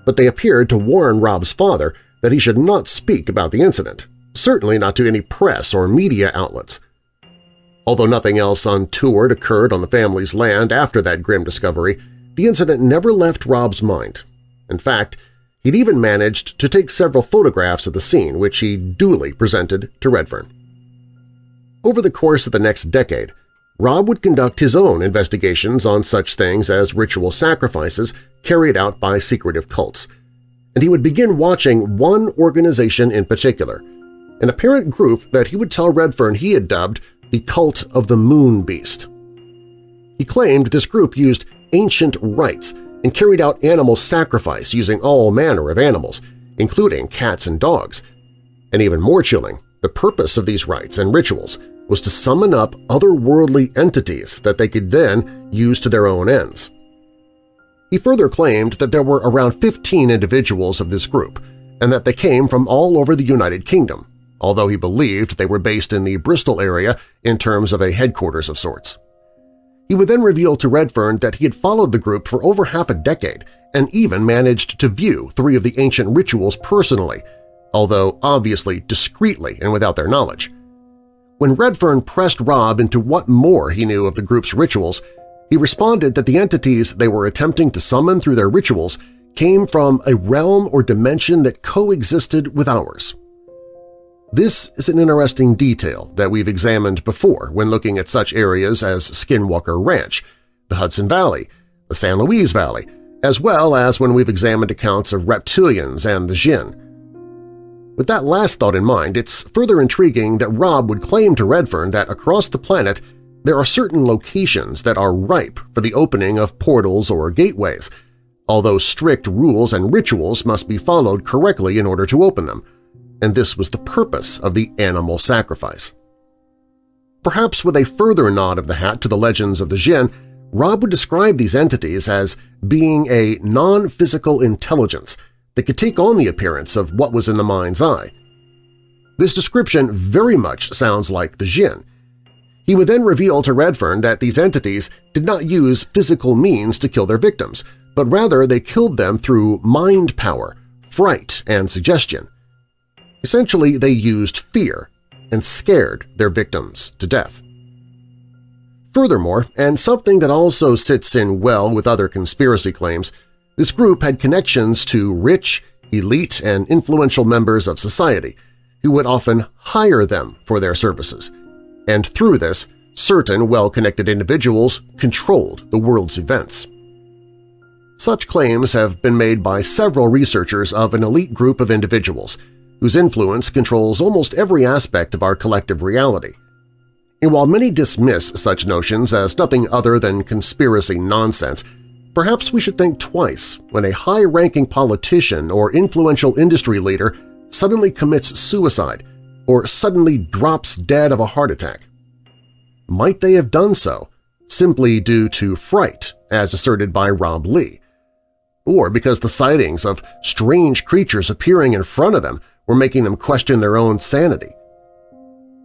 but they appeared to warn Rob's father that he should not speak about the incident, certainly not to any press or media outlets. Although nothing else untoward occurred on the family's land after that grim discovery, the incident never left Rob's mind. In fact, he'd even managed to take several photographs of the scene, which he duly presented to Redfern. Over the course of the next decade, Rob would conduct his own investigations on such things as ritual sacrifices carried out by secretive cults, and he would begin watching one organization in particular, an apparent group that he would tell Redfern he had dubbed the Cult of the Moon Beast. He claimed this group used ancient rites and carried out animal sacrifice using all manner of animals, including cats and dogs. And even more chilling, the purpose of these rites and rituals was to summon up otherworldly entities that they could then use to their own ends. He further claimed that there were around 15 individuals of this group and that they came from all over the United Kingdom, although he believed they were based in the Bristol area in terms of a headquarters of sorts. He would then reveal to Redfern that he had followed the group for over half a decade and even managed to view 3 of the ancient rituals personally, although obviously discreetly and without their knowledge. When Redfern pressed Rob into what more he knew of the group's rituals, he responded that the entities they were attempting to summon through their rituals came from a realm or dimension that coexisted with ours. This is an interesting detail that we've examined before when looking at such areas as Skinwalker Ranch, the Hudson Valley, the San Luis Valley, as well as when we've examined accounts of reptilians and the Jinn. With that last thought in mind, it's further intriguing that Rob would claim to Redfern that across the planet there are certain locations that are ripe for the opening of portals or gateways, although strict rules and rituals must be followed correctly in order to open them, and this was the purpose of the animal sacrifice. Perhaps with a further nod of the hat to the legends of the Jinn, Rob would describe these entities as being a non-physical intelligence that could take on the appearance of what was in the mind's eye. This description very much sounds like the Jinn. He would then reveal to Redfern that these entities did not use physical means to kill their victims, but rather they killed them through mind power, fright, and suggestion. Essentially, they used fear and scared their victims to death. Furthermore, and something that also sits in well with other conspiracy claims, this group had connections to rich, elite, and influential members of society who would often hire them for their services, and through this, certain well-connected individuals controlled the world's events. Such claims have been made by several researchers of an elite group of individuals whose influence controls almost every aspect of our collective reality. And while many dismiss such notions as nothing other than conspiracy nonsense, perhaps we should think twice when a high-ranking politician or influential industry leader suddenly commits suicide or suddenly drops dead of a heart attack. Might they have done so simply due to fright, as asserted by Rob Lee, or because the sightings of strange creatures appearing in front of them were making them question their own sanity?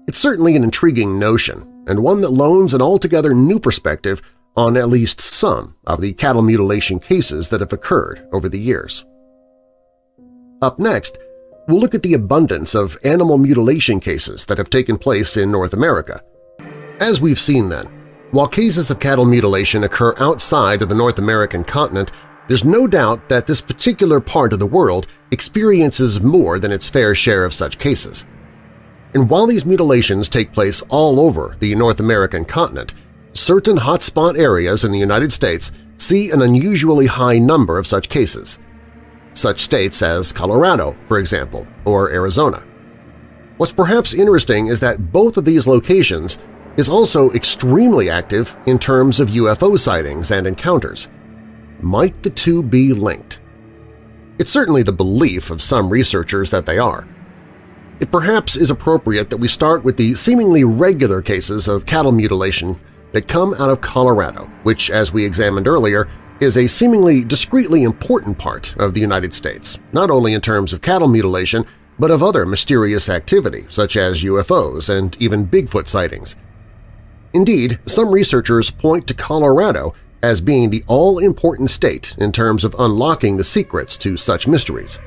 It's certainly an intriguing notion, and one that loans an altogether new perspective on at least some of the cattle mutilation cases that have occurred over the years. Up next, we'll look at the abundance of animal mutilation cases that have taken place in North America. As we've seen then, while cases of cattle mutilation occur outside of the North American continent, there's no doubt that this particular part of the world experiences more than its fair share of such cases. And while these mutilations take place all over the North American continent, certain hotspot areas in the United States see an unusually high number of such cases. Such states as Colorado, for example, or Arizona. What's perhaps interesting is that both of these locations is also extremely active in terms of UFO sightings and encounters. Might the two be linked? It's certainly the belief of some researchers that they are. It perhaps is appropriate that we start with the seemingly regular cases of cattle mutilation that come out of Colorado, which, as we examined earlier, is a seemingly discreetly important part of the United States, not only in terms of cattle mutilation, but of other mysterious activity such as UFOs and even Bigfoot sightings. Indeed, some researchers point to Colorado as being the all-important state in terms of unlocking the secrets to such mysteries.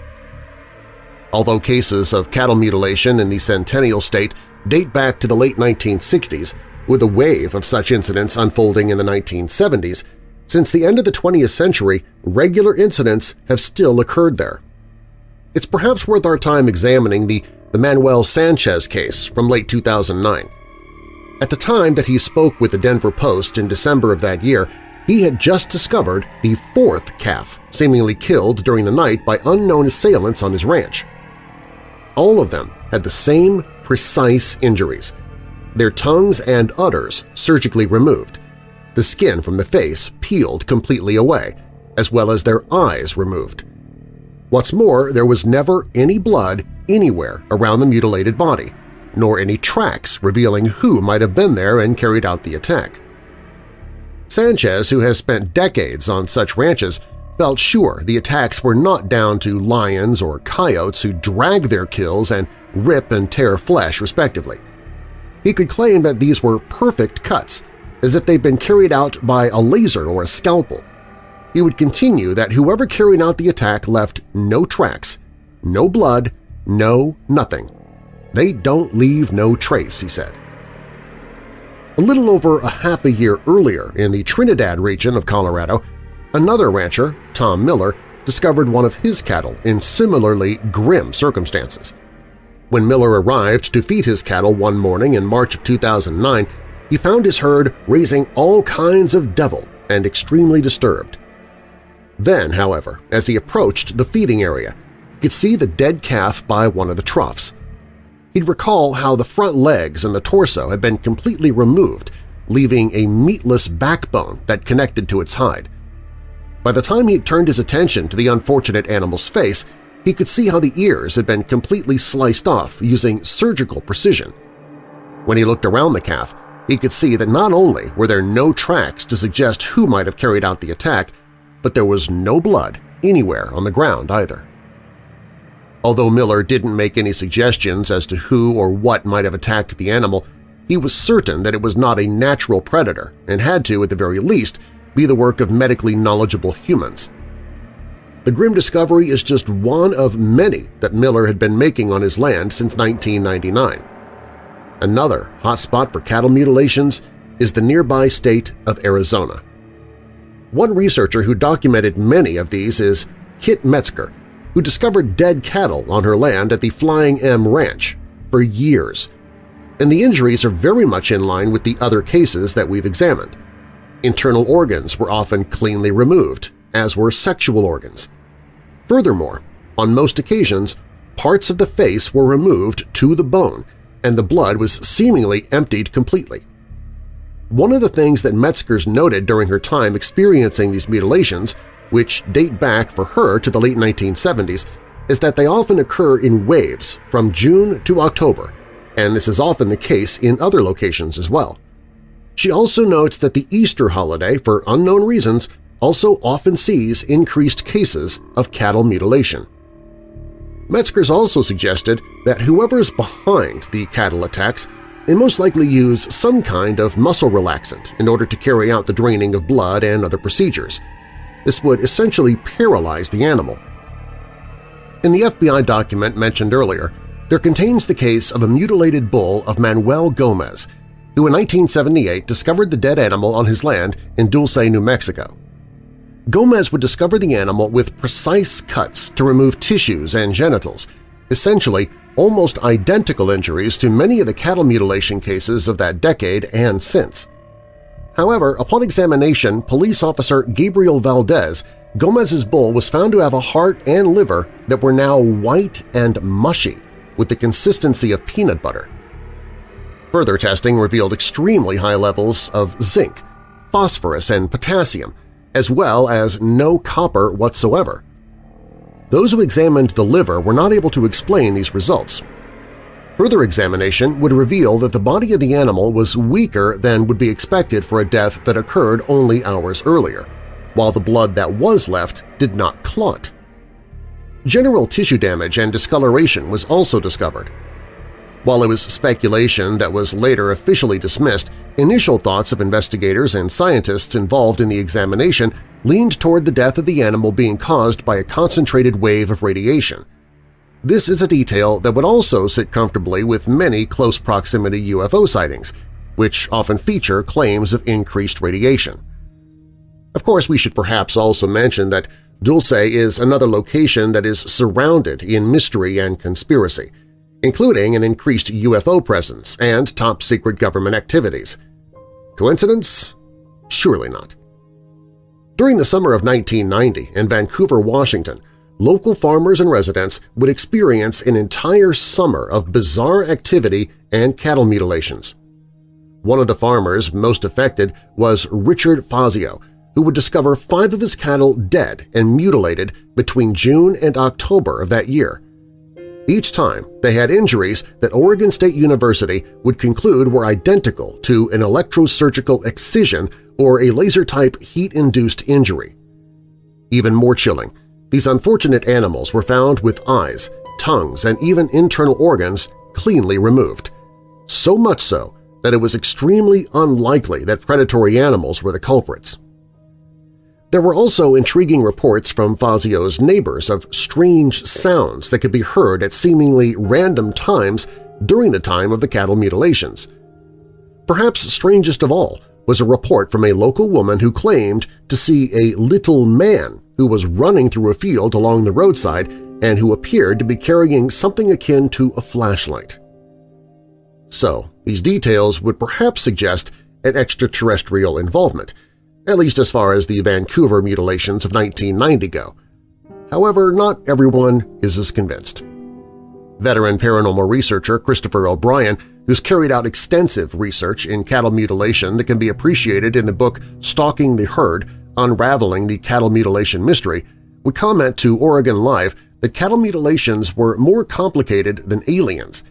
Although cases of cattle mutilation in the Centennial State date back to the late 1960s, with a wave of such incidents unfolding in the 1970s, since the end of the 20th century, regular incidents have still occurred there. It's perhaps worth our time examining the Manuel Sanchez case from late 2009. At the time that he spoke with the Denver Post in December of that year, he had just discovered the fourth calf seemingly killed during the night by unknown assailants on his ranch. All of them had the same precise injuries, their tongues and udders surgically removed, the skin from the face peeled completely away, as well as their eyes removed. What's more, there was never any blood anywhere around the mutilated body, nor any tracks revealing who might have been there and carried out the attack. Sanchez, who has spent decades on such ranches, felt sure the attacks were not down to lions or coyotes who drag their kills and rip and tear flesh respectively. He could claim that these were perfect cuts, as if they'd been carried out by a laser or a scalpel. He would continue that whoever carried out the attack left no tracks, no blood, no nothing. They don't leave no trace, he said. A little over a half a year earlier in the Trinidad region of Colorado, another rancher, Tom Miller, discovered one of his cattle in similarly grim circumstances. When Miller arrived to feed his cattle one morning in March of 2009, he found his herd raising all kinds of devil and extremely disturbed. Then, however, as he approached the feeding area, he could see the dead calf by one of the troughs. He'd recall how the front legs and the torso had been completely removed, leaving a meatless backbone that connected to its hide. By the time he had turned his attention to the unfortunate animal's face, he could see how the ears had been completely sliced off using surgical precision. When he looked around the calf, he could see that not only were there no tracks to suggest who might have carried out the attack, but there was no blood anywhere on the ground either. Although Miller didn't make any suggestions as to who or what might have attacked the animal, he was certain that it was not a natural predator and had to, at the very least, be the work of medically knowledgeable humans. The grim discovery is just one of many that Miller had been making on his land since 1999. Another hotspot for cattle mutilations is the nearby state of Arizona. One researcher who documented many of these is Kit Metzger, who discovered dead cattle on her land at the Flying M Ranch for years. And the injuries are very much in line with the other cases that we've examined. Internal organs were often cleanly removed, as were sexual organs. Furthermore, on most occasions, parts of the face were removed to the bone, and the blood was seemingly emptied completely. One of the things that Metzger's noted during her time experiencing these mutilations, which date back for her to the late 1970s, is that they often occur in waves from June to October, and this is often the case in other locations as well. She also notes that the Easter holiday, for unknown reasons, also often sees increased cases of cattle mutilation. Metzger's also suggested that whoever's behind the cattle attacks may most likely use some kind of muscle relaxant in order to carry out the draining of blood and other procedures. This would essentially paralyze the animal. In the FBI document mentioned earlier, there contains the case of a mutilated bull of Manuel Gomez, who in 1978 discovered the dead animal on his land in Dulce, New Mexico. Gomez would discover the animal with precise cuts to remove tissues and genitals, essentially almost identical injuries to many of the cattle mutilation cases of that decade and since. However, upon examination, police officer Gabriel Valdez, Gomez's bull was found to have a heart and liver that were now white and mushy, with the consistency of peanut butter. Further testing revealed extremely high levels of zinc, phosphorus, and potassium, as well as no copper whatsoever. Those who examined the liver were not able to explain these results. Further examination would reveal that the body of the animal was weaker than would be expected for a death that occurred only hours earlier, while the blood that was left did not clot. General tissue damage and discoloration was also discovered. While it was speculation that was later officially dismissed, initial thoughts of investigators and scientists involved in the examination leaned toward the death of the animal being caused by a concentrated wave of radiation. This is a detail that would also sit comfortably with many close proximity UFO sightings, which often feature claims of increased radiation. Of course, we should perhaps also mention that Dulce is another location that is surrounded in mystery and conspiracy, including an increased UFO presence and top-secret government activities. Coincidence? Surely not. During the summer of 1990 in Vancouver, Washington, local farmers and residents would experience an entire summer of bizarre activity and cattle mutilations. One of the farmers most affected was Richard Fazio, who would discover 5 of his cattle dead and mutilated between June and October of that year. Each time, they had injuries that Oregon State University would conclude were identical to an electrosurgical excision or a laser-type heat-induced injury. Even more chilling, these unfortunate animals were found with eyes, tongues, and even internal organs cleanly removed, so much so that it was extremely unlikely that predatory animals were the culprits. There were also intriguing reports from Fazio's neighbors of strange sounds that could be heard at seemingly random times during the time of the cattle mutilations. Perhaps strangest of all was a report from a local woman who claimed to see a little man who was running through a field along the roadside and who appeared to be carrying something akin to a flashlight. So, these details would perhaps suggest an extraterrestrial involvement, at least as far as the Vancouver mutilations of 1990 go. However, not everyone is as convinced. Veteran paranormal researcher Christopher O'Brien, who's carried out extensive research in cattle mutilation that can be appreciated in the book Stalking the Herd, Unraveling the Cattle Mutilation Mystery, would comment to Oregon Live that cattle mutilations were more complicated than aliens,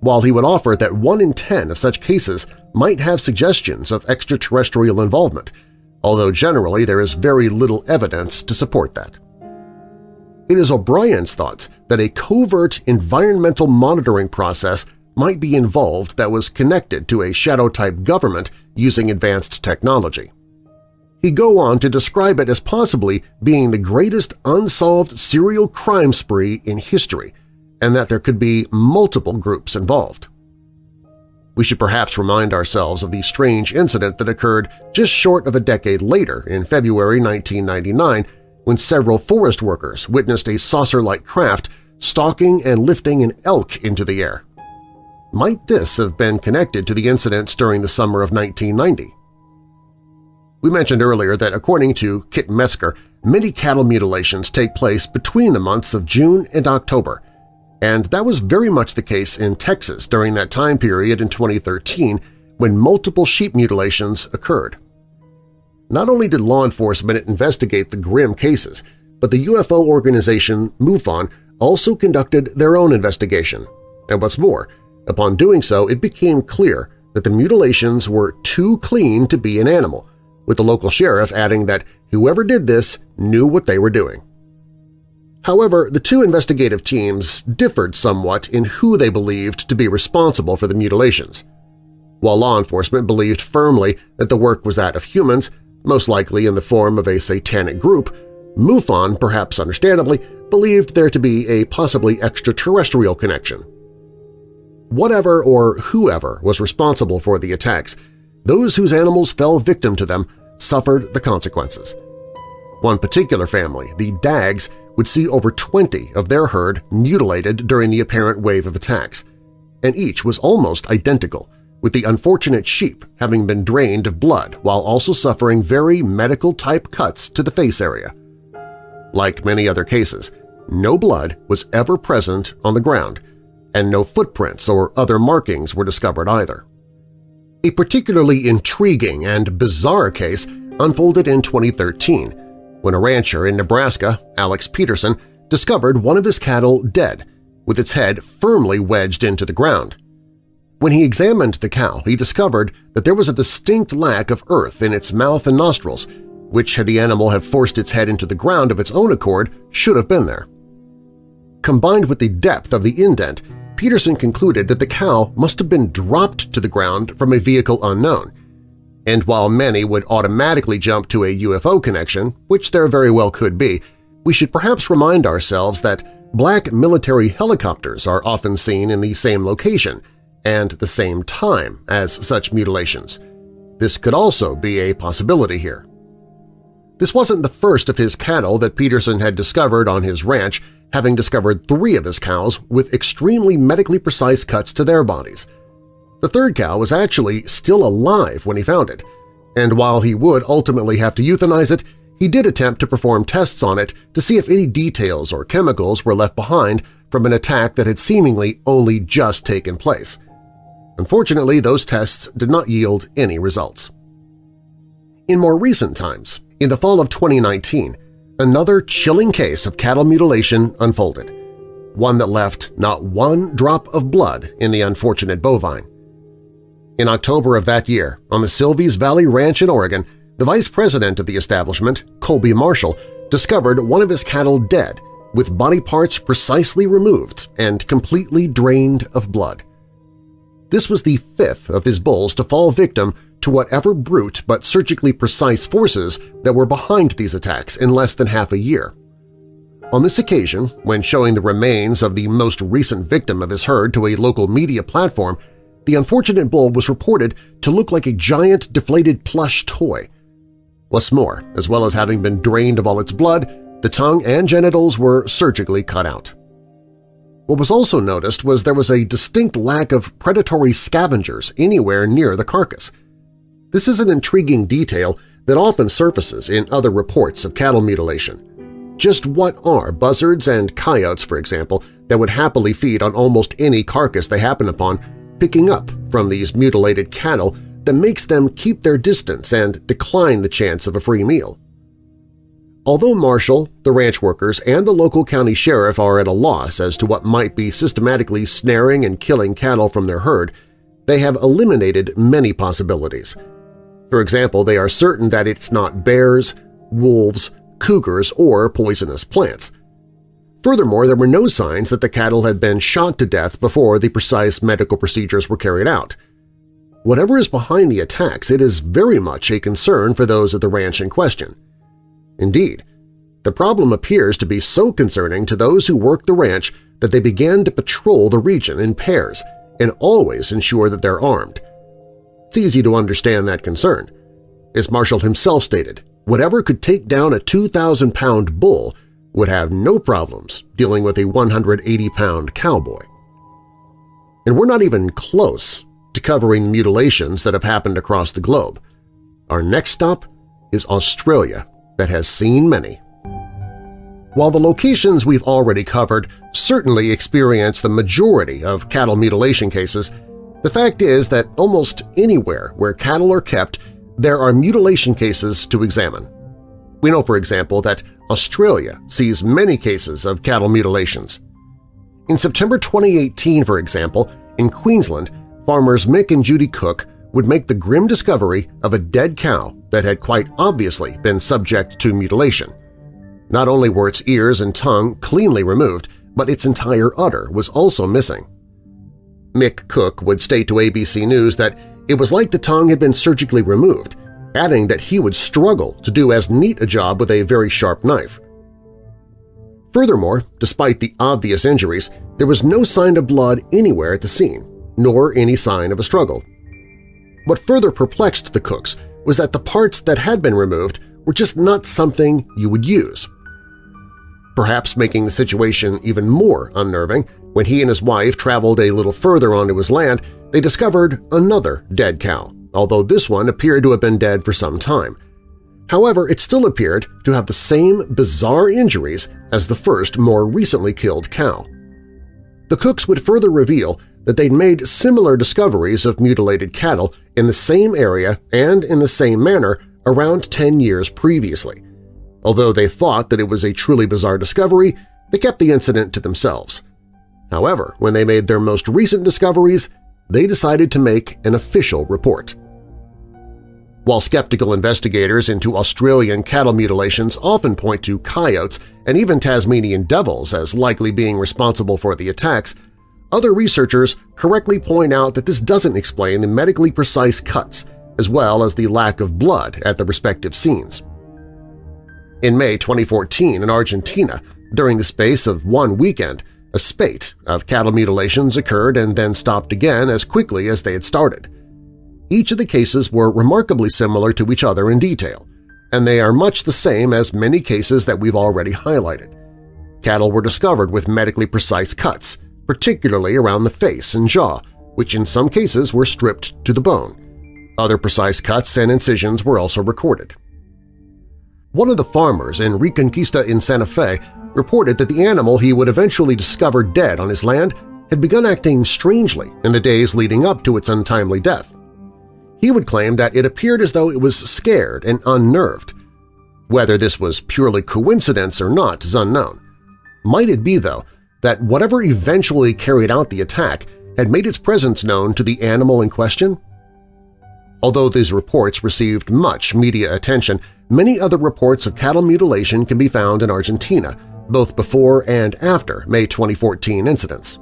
while he would offer that 1 in 10 of such cases might have suggestions of extraterrestrial involvement, although generally there is very little evidence to support that. It is O'Brien's thoughts that a covert environmental monitoring process might be involved that was connected to a shadow-type government using advanced technology. He'd go on to describe it as possibly being the greatest unsolved serial crime spree in history, and that there could be multiple groups involved. We should perhaps remind ourselves of the strange incident that occurred just short of a decade later in February 1999 when several forest workers witnessed a saucer-like craft stalking and lifting an elk into the air. Might this have been connected to the incidents during the summer of 1990? We mentioned earlier that according to Kit Metzger, many cattle mutilations take place between the months of June and October, and that was very much the case in Texas during that time period in 2013 when multiple sheep mutilations occurred. Not only did law enforcement investigate the grim cases, but the UFO organization MUFON also conducted their own investigation. And what's more, upon doing so it became clear that the mutilations were too clean to be an animal, with the local sheriff adding that whoever did this knew what they were doing. However, the two investigative teams differed somewhat in who they believed to be responsible for the mutilations. While law enforcement believed firmly that the work was that of humans, most likely in the form of a satanic group, MUFON, perhaps understandably, believed there to be a possibly extraterrestrial connection. Whatever or whoever was responsible for the attacks, those whose animals fell victim to them suffered the consequences. One particular family, the Daggs, would see over 20 of their herd mutilated during the apparent wave of attacks, and each was almost identical, with the unfortunate sheep having been drained of blood while also suffering very medical-type cuts to the face area. Like many other cases, no blood was ever present on the ground, and no footprints or other markings were discovered either. A particularly intriguing and bizarre case unfolded in 2013 when a rancher in Nebraska, Alex Peterson, discovered one of his cattle dead, with its head firmly wedged into the ground. When he examined the cow, he discovered that there was a distinct lack of earth in its mouth and nostrils, which, had the animal have forced its head into the ground of its own accord, should have been there. Combined with the depth of the indent, Peterson concluded that the cow must have been dropped to the ground from a vehicle unknown. And while many would automatically jump to a UFO connection, which there very well could be, we should perhaps remind ourselves that black military helicopters are often seen in the same location and the same time as such mutilations. This could also be a possibility here. This wasn't the first of his cattle that Peterson had discovered on his ranch, having discovered 3 of his cows with extremely medically precise cuts to their bodies. The third cow was actually still alive when he found it, and while he would ultimately have to euthanize it, he did attempt to perform tests on it to see if any details or chemicals were left behind from an attack that had seemingly only just taken place. Unfortunately, those tests did not yield any results. In more recent times, in the fall of 2019, another chilling case of cattle mutilation unfolded, one that left not one drop of blood in the unfortunate bovine. In October of that year, on the Silvies Valley Ranch in Oregon, the vice president of the establishment, Colby Marshall, discovered one of his cattle dead, with body parts precisely removed and completely drained of blood. This was the 5th of his bulls to fall victim to whatever brute but surgically precise forces that were behind these attacks in less than half a year. On this occasion, when showing the remains of the most recent victim of his herd to a local media platform, the unfortunate bull was reported to look like a giant deflated plush toy. What's more, as well as having been drained of all its blood, the tongue and genitals were surgically cut out. What was also noticed was there was a distinct lack of predatory scavengers anywhere near the carcass. This is an intriguing detail that often surfaces in other reports of cattle mutilation. Just what are buzzards and coyotes, for example, that would happily feed on almost any carcass they happen upon, picking up from these mutilated cattle that makes them keep their distance and decline the chance of a free meal? Although Marshall, the ranch workers, and the local county sheriff are at a loss as to what might be systematically snaring and killing cattle from their herd, they have eliminated many possibilities. For example, they are certain that it's not bears, wolves, cougars, or poisonous plants. Furthermore, there were no signs that the cattle had been shot to death before the precise medical procedures were carried out. Whatever is behind the attacks, it is very much a concern for those at the ranch in question. Indeed, the problem appears to be so concerning to those who work the ranch that they began to patrol the region in pairs and always ensure that they're armed. It's easy to understand that concern. As Marshall himself stated, whatever could take down a 2,000-pound bull would have no problems dealing with a 180-pound cowboy. And we're not even close to covering mutilations that have happened across the globe. Our next stop is Australia, that has seen many. While the locations we've already covered certainly experience the majority of cattle mutilation cases, the fact is that almost anywhere where cattle are kept, there are mutilation cases to examine. We know, for example, that Australia sees many cases of cattle mutilations. In September 2018, for example, in Queensland, farmers Mick and Judy Cook would make the grim discovery of a dead cow that had quite obviously been subject to mutilation. Not only were its ears and tongue cleanly removed, but its entire udder was also missing. Mick Cook would state to ABC News that it was like the tongue had been surgically removed, adding that he would struggle to do as neat a job with a very sharp knife. Furthermore, despite the obvious injuries, there was no sign of blood anywhere at the scene, nor any sign of a struggle. What further perplexed the Cooks was that the parts that had been removed were just not something you would use. Perhaps making the situation even more unnerving, when he and his wife traveled a little further onto his land, they discovered another dead cow, although this one appeared to have been dead for some time. However, it still appeared to have the same bizarre injuries as the first, more recently killed cow. The Cooks would further reveal that they'd made similar discoveries of mutilated cattle in the same area and in the same manner around 10 years previously. Although they thought that it was a truly bizarre discovery, they kept the incident to themselves. However, when they made their most recent discoveries, they decided to make an official report. While skeptical investigators into Australian cattle mutilations often point to coyotes and even Tasmanian devils as likely being responsible for the attacks, Other researchers correctly point out that this doesn't explain the medically precise cuts, as well as the lack of blood at the respective scenes. In May 2014 in Argentina, during the space of one weekend, a spate of cattle mutilations occurred and then stopped again as quickly as they had started. Each of the cases were remarkably similar to each other in detail, and they are much the same as many cases that we've already highlighted. Cattle were discovered with medically precise cuts, particularly around the face and jaw, which in some cases were stripped to the bone. Other precise cuts and incisions were also recorded. One of the farmers in Reconquista in Santa Fe reported that the animal he would eventually discover dead on his land had begun acting strangely in the days leading up to its untimely death. He would claim that it appeared as though it was scared and unnerved. Whether this was purely coincidence or not is unknown. Might it be, though, that whatever eventually carried out the attack had made its presence known to the animal in question? Although these reports received much media attention, many other reports of cattle mutilation can be found in Argentina, both before and after May 2014 incidents.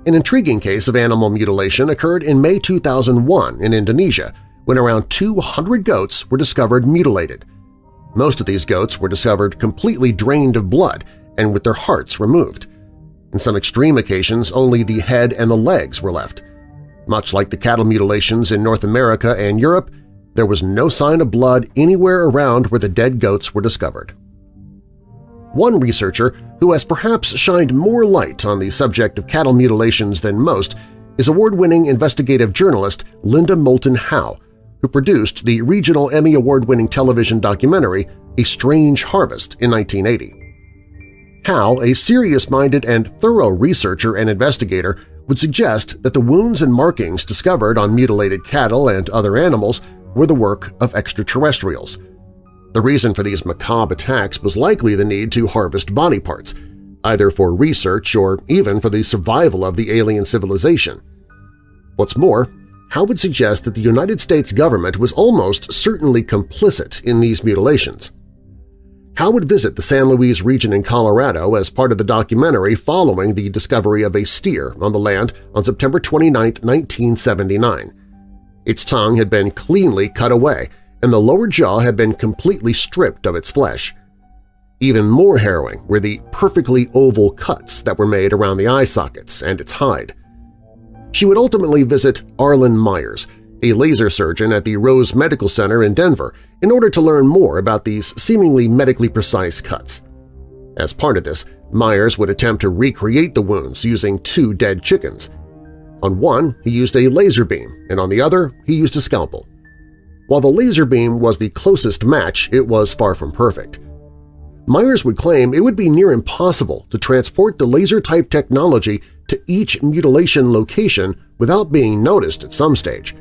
An intriguing case of animal mutilation occurred in May 2001 in Indonesia, when around 200 goats were discovered mutilated. Most of these goats were discovered completely drained of blood and with their hearts removed. In some extreme occasions, only the head and the legs were left. Much like the cattle mutilations in North America and Europe, there was no sign of blood anywhere around where the dead goats were discovered. One researcher who has perhaps shined more light on the subject of cattle mutilations than most is award-winning investigative journalist Linda Moulton Howe, who produced the regional Emmy Award-winning television documentary A Strange Harvest in 1980. Howe, a serious-minded and thorough researcher and investigator, would suggest that the wounds and markings discovered on mutilated cattle and other animals were the work of extraterrestrials. The reason for these macabre attacks was likely the need to harvest body parts, either for research or even for the survival of the alien civilization. What's more, Howe would suggest that the United States government was almost certainly complicit in these mutilations. Howe would visit the San Luis region in Colorado as part of the documentary following the discovery of a steer on the land on September 29, 1979. Its tongue had been cleanly cut away, and the lower jaw had been completely stripped of its flesh. Even more harrowing were the perfectly oval cuts that were made around the eye sockets and its hide. She would ultimately visit Arlen Myers, a laser surgeon at the Rose Medical Center in Denver, in order to learn more about these seemingly medically precise cuts. As part of this, Myers would attempt to recreate the wounds using 2 dead chickens. On one, he used a laser beam, and on the other, he used a scalpel. While the laser beam was the closest match, it was far from perfect. Myers would claim it would be near impossible to transport the laser-type technology to each mutilation location without being noticed at some stage.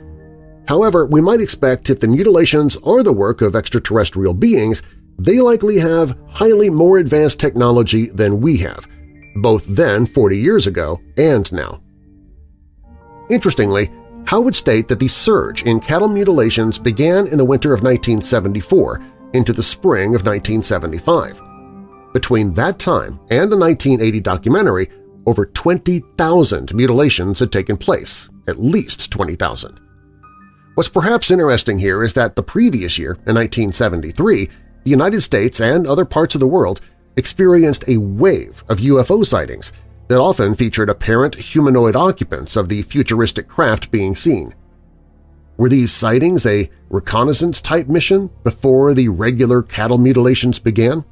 However, we might expect if the mutilations are the work of extraterrestrial beings, they likely have highly more advanced technology than we have, both then 40 years ago and now. Interestingly, Howe would state that the surge in cattle mutilations began in the winter of 1974 into the spring of 1975. Between that time and the 1980 documentary, over 20,000 mutilations had taken place, at least 20,000. What's perhaps interesting here is that the previous year, in 1973, the United States and other parts of the world experienced a wave of UFO sightings that often featured apparent humanoid occupants of the futuristic craft being seen. Were these sightings a reconnaissance-type mission before the regular cattle mutilations began?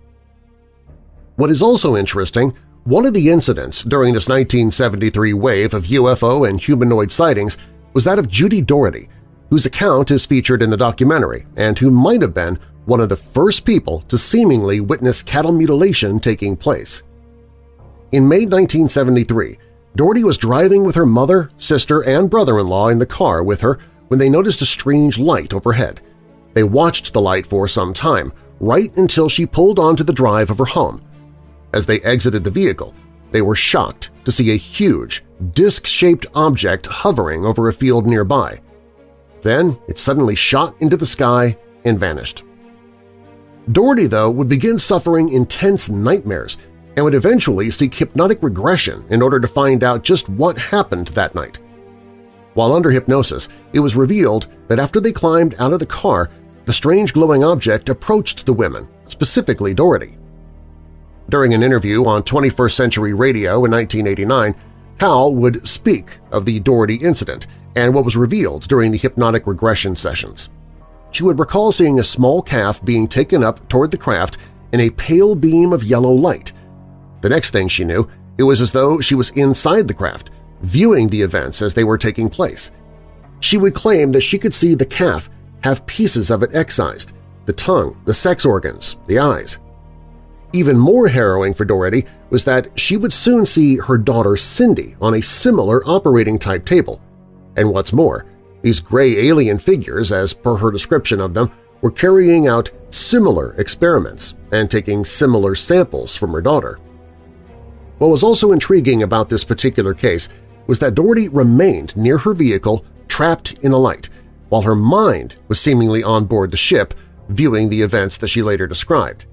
What is also interesting, one of the incidents during this 1973 wave of UFO and humanoid sightings was that of Judy Doherty, whose account is featured in the documentary and who might have been one of the first people to seemingly witness cattle mutilation taking place. In May 1973, Doherty was driving with her mother, sister, and brother-in-law in the car with her when they noticed a strange light overhead. They watched the light for some time, right until she pulled onto the drive of her home. As they exited the vehicle, they were shocked to see a huge, disc-shaped object hovering over a field nearby. Then it suddenly shot into the sky and vanished. Doherty, though, would begin suffering intense nightmares and would eventually seek hypnotic regression in order to find out just what happened that night. While under hypnosis, it was revealed that after they climbed out of the car, the strange glowing object approached the women, specifically Dorothy. During an interview on 21st Century Radio in 1989, Hal would speak of the Dorothy incident and what was revealed during the hypnotic regression sessions. She would recall seeing a small calf being taken up toward the craft in a pale beam of yellow light. The next thing she knew, it was as though she was inside the craft, viewing the events as they were taking place. She would claim that she could see the calf have pieces of it excised, the tongue, the sex organs, the eyes. Even more harrowing for Dorothy was that she would soon see her daughter Cindy on a similar operating-type table. And what's more, these gray alien figures, as per her description of them, were carrying out similar experiments and taking similar samples from her daughter. What was also intriguing about this particular case was that Dorothy remained near her vehicle trapped in the light, while her mind was seemingly on board the ship, viewing the events that she later described.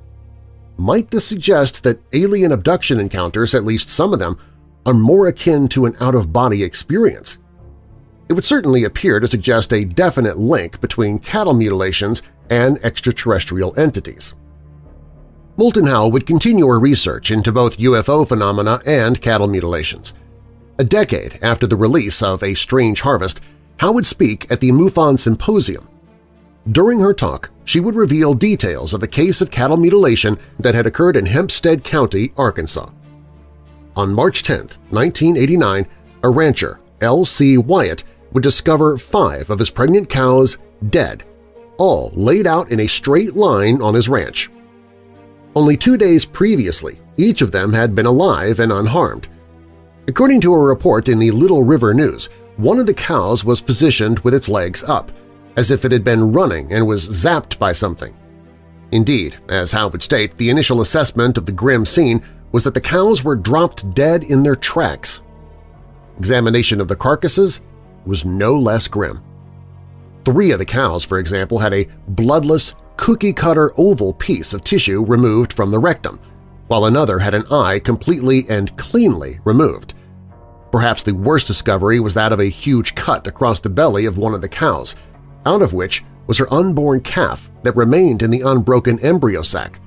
Might this suggest that alien abduction encounters, at least some of them, are more akin to an out-of-body experience? It would certainly appear to suggest a definite link between cattle mutilations and extraterrestrial entities. Moulton Howe would continue her research into both UFO phenomena and cattle mutilations. A decade after the release of A Strange Harvest, Howe would speak at the MUFON Symposium. During her talk, she would reveal details of a case of cattle mutilation that had occurred in Hempstead County, Arkansas. On March 10, 1989, a rancher, L.C. Wyatt, would discover 5 of his pregnant cows dead, all laid out in a straight line on his ranch. Only 2 days previously, each of them had been alive and unharmed. According to a report in the Little River News, one of the cows was positioned with its legs up, as if it had been running and was zapped by something. Indeed, as Howe would state, the initial assessment of the grim scene was that the cows were dropped dead in their tracks. Examination of the carcasses was no less grim. 3 of the cows, for example, had a bloodless, cookie-cutter oval piece of tissue removed from the rectum, while another had an eye completely and cleanly removed. Perhaps the worst discovery was that of a huge cut across the belly of one of the cows, out of which was her unborn calf that remained in the unbroken embryo sac.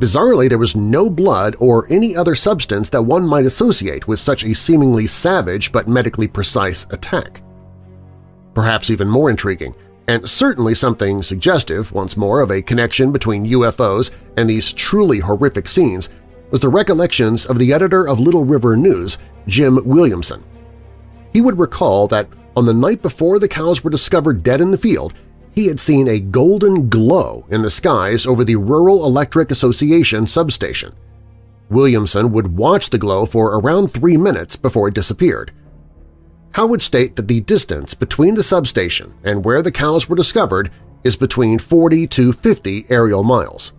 Bizarrely, there was no blood or any other substance that one might associate with such a seemingly savage but medically precise attack. Perhaps even more intriguing, and certainly something suggestive once more of a connection between UFOs and these truly horrific scenes, was the recollections of the editor of Little River News, Jim Williamson. He would recall that on the night before the cows were discovered dead in the field, he had seen a golden glow in the skies over the Rural Electric Association substation. Williamson would watch the glow for around 3 minutes before it disappeared. Howe would state that the distance between the substation and where the cows were discovered is between 40 to 50 aerial miles.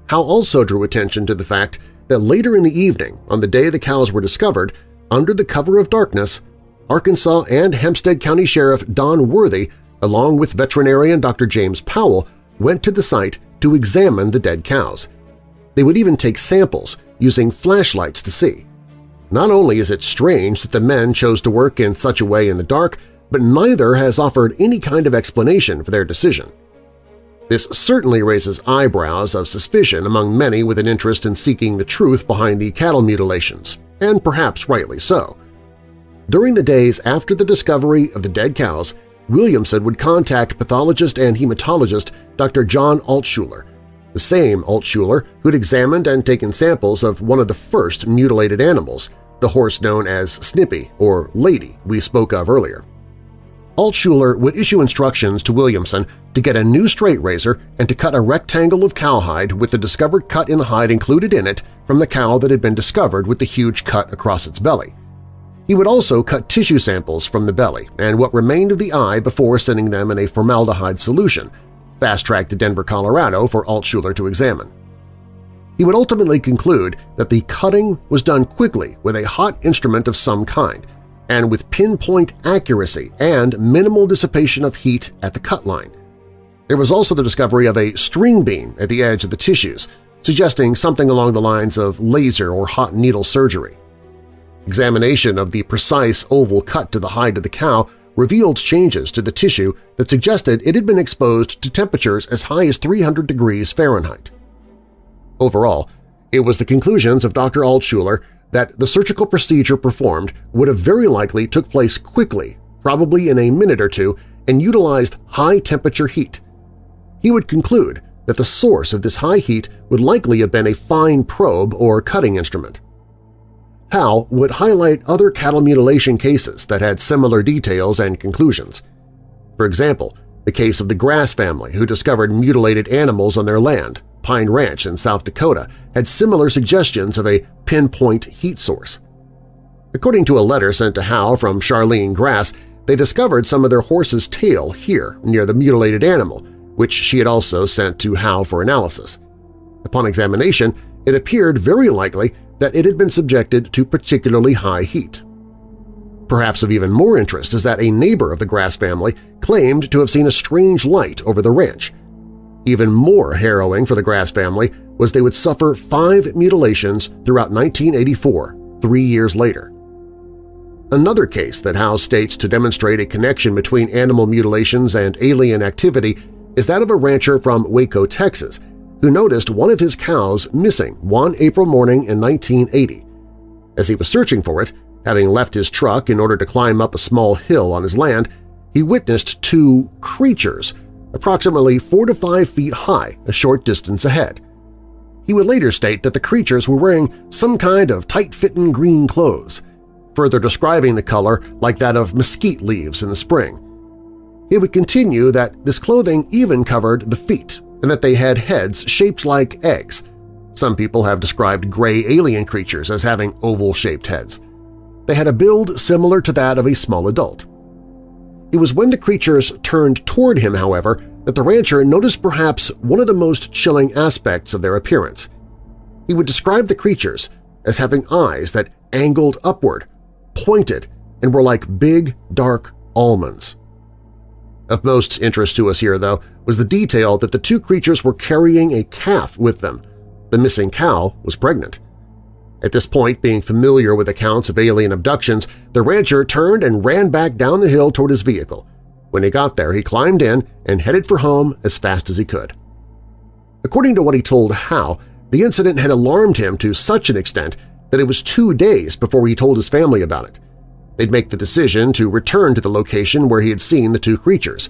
Howe also drew attention to the fact that later in the evening, on the day the cows were discovered, under the cover of darkness, Arkansas and Hempstead County Sheriff Don Worthy, along with veterinarian Dr. James Powell, went to the site to examine the dead cows. They would even take samples, using flashlights to see. Not only is it strange that the men chose to work in such a way in the dark, but neither has offered any kind of explanation for their decision. This certainly raises eyebrows of suspicion among many with an interest in seeking the truth behind the cattle mutilations, and perhaps rightly so. During the days after the discovery of the dead cows, Williamson would contact pathologist and hematologist Dr. John Altshuler, the same Altshuler who'd examined and taken samples of one of the first mutilated animals, the horse known as Snippy or Lady we spoke of earlier. Altshuler would issue instructions to Williamson to get a new straight razor and to cut a rectangle of cowhide with the discovered cut in the hide included in it from the cow that had been discovered with the huge cut across its belly. He would also cut tissue samples from the belly and what remained of the eye before sending them in a formaldehyde solution, fast-tracked to Denver, Colorado for Altshuler to examine. He would ultimately conclude that the cutting was done quickly with a hot instrument of some kind, and with pinpoint accuracy and minimal dissipation of heat at the cut line. There was also the discovery of a string bean at the edge of the tissues, suggesting something along the lines of laser or hot needle surgery. Examination of the precise oval cut to the hide of the cow revealed changes to the tissue that suggested it had been exposed to temperatures as high as 300 degrees Fahrenheit. Overall, it was the conclusions of Dr. Altshuler that the surgical procedure performed would have very likely took place quickly, probably in a minute or two, and utilized high-temperature heat. He would conclude that the source of this high heat would likely have been a fine probe or cutting instrument. Howe would highlight other cattle mutilation cases that had similar details and conclusions. For example, the case of the Grass family who discovered mutilated animals on their land, Pine Ranch in South Dakota, had similar suggestions of a pinpoint heat source. According to a letter sent to Howe from Charlene Grass, they discovered some of their horse's tail here near the mutilated animal, which she had also sent to Howe for analysis. Upon examination, it appeared very likely that it had been subjected to particularly high heat. Perhaps of even more interest is that a neighbor of the Grass family claimed to have seen a strange light over the ranch. Even more harrowing for the Grass family was they would suffer 5 mutilations throughout 1984, 3 years later. Another case that Howe states to demonstrate a connection between animal mutilations and alien activity is that of a rancher from Waco, Texas, who noticed one of his cows missing one April morning in 1980. As he was searching for it, having left his truck in order to climb up a small hill on his land, he witnessed 2 creatures, approximately 4 to 5 feet high, a short distance ahead. He would later state that the creatures were wearing some kind of tight-fitting green clothes, further describing the color like that of mesquite leaves in the spring. He would continue that this clothing even covered the feet and that they had heads shaped like eggs. Some people have described gray alien creatures as having oval-shaped heads. They had a build similar to that of a small adult. It was when the creatures turned toward him, however, that the rancher noticed perhaps one of the most chilling aspects of their appearance. He would describe the creatures as having eyes that angled upward, pointed, and were like big, dark almonds. Of most interest to us here, though, was the detail that the 2 creatures were carrying a calf with them. The missing cow was pregnant. At this point, being familiar with accounts of alien abductions, the rancher turned and ran back down the hill toward his vehicle. When he got there, he climbed in and headed for home as fast as he could. According to what he told Howe, the incident had alarmed him to such an extent that it was 2 days before he told his family about it. They'd make the decision to return to the location where he had seen the 2 creatures.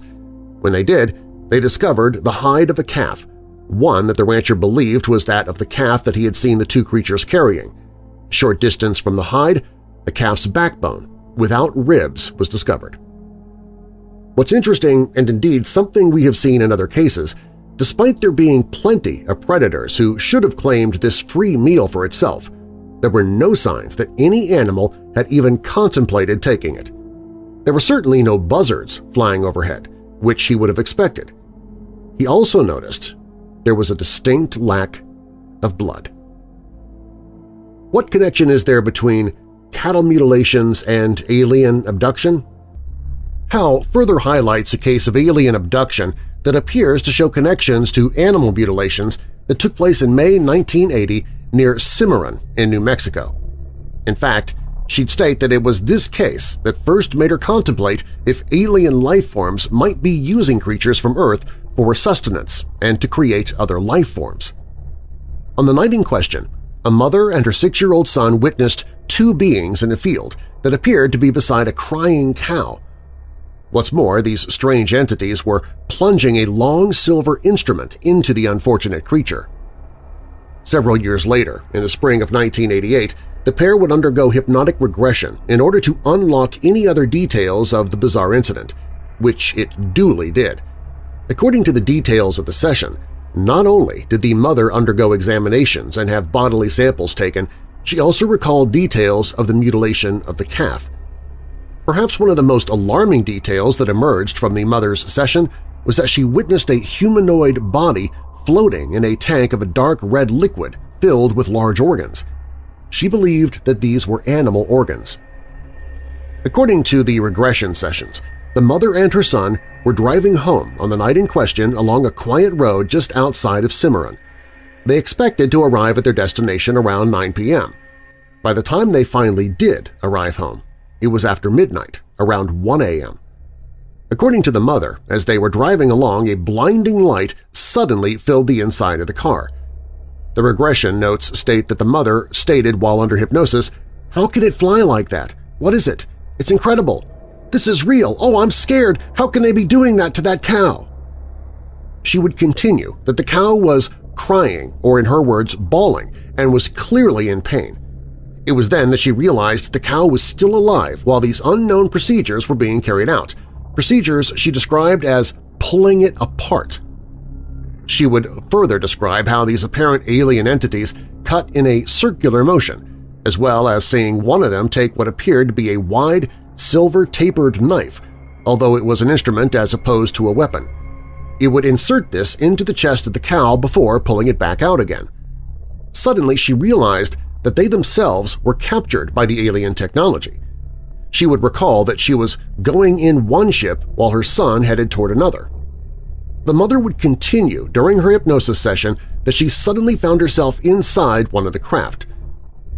When they did, they discovered the hide of a calf, one that the rancher believed was that of the calf that he had seen the 2 creatures carrying. Short distance from the hide, the calf's backbone, without ribs, was discovered. What's interesting, and indeed something we have seen in other cases, despite there being plenty of predators who should have claimed this free meal for itself, there were no signs that any animal had even contemplated taking it. There were certainly no buzzards flying overhead, which he would have expected. He also noticed there was a distinct lack of blood. What connection is there between cattle mutilations and alien abduction? Howe further highlights a case of alien abduction that appears to show connections to animal mutilations that took place in May 1980 near Cimarron in New Mexico. In fact, she'd state that it was this case that first made her contemplate if alien life forms might be using creatures from Earth for sustenance and to create other life forms. On the night in question, a mother and her 6-year-old son witnessed 2 beings in a field that appeared to be beside a crying cow. What's more, these strange entities were plunging a long silver instrument into the unfortunate creature. Several years later, in the spring of 1988, the pair would undergo hypnotic regression in order to unlock any other details of the bizarre incident, which it duly did. According to the details of the session, not only did the mother undergo examinations and have bodily samples taken, she also recalled details of the mutilation of the calf. Perhaps one of the most alarming details that emerged from the mother's session was that she witnessed a humanoid body floating in a tank of a dark red liquid filled with large organs. She believed that these were animal organs. According to the regression sessions, the mother and her son were driving home on the night in question along a quiet road just outside of Cimarron. They expected to arrive at their destination around 9 p.m. By the time they finally did arrive home, it was after midnight, around 1 a.m. According to the mother, as they were driving along, a blinding light suddenly filled the inside of the car. The regression notes state that the mother stated while under hypnosis, "How can it fly like that? What is it? It's incredible. This is real. Oh, I'm scared. How can they be doing that to that cow?" She would continue that the cow was crying, or in her words, bawling, and was clearly in pain. It was then that she realized the cow was still alive while these unknown procedures were being carried out, procedures she described as pulling it apart. She would further describe how these apparent alien entities cut in a circular motion, as well as seeing one of them take what appeared to be a wide, silver-tapered knife, although it was an instrument as opposed to a weapon. It would insert this into the chest of the cow before pulling it back out again. Suddenly she realized that they themselves were captured by the alien technology. She would recall that she was going in one ship while her son headed toward another. The mother would continue during her hypnosis session that she suddenly found herself inside one of the craft.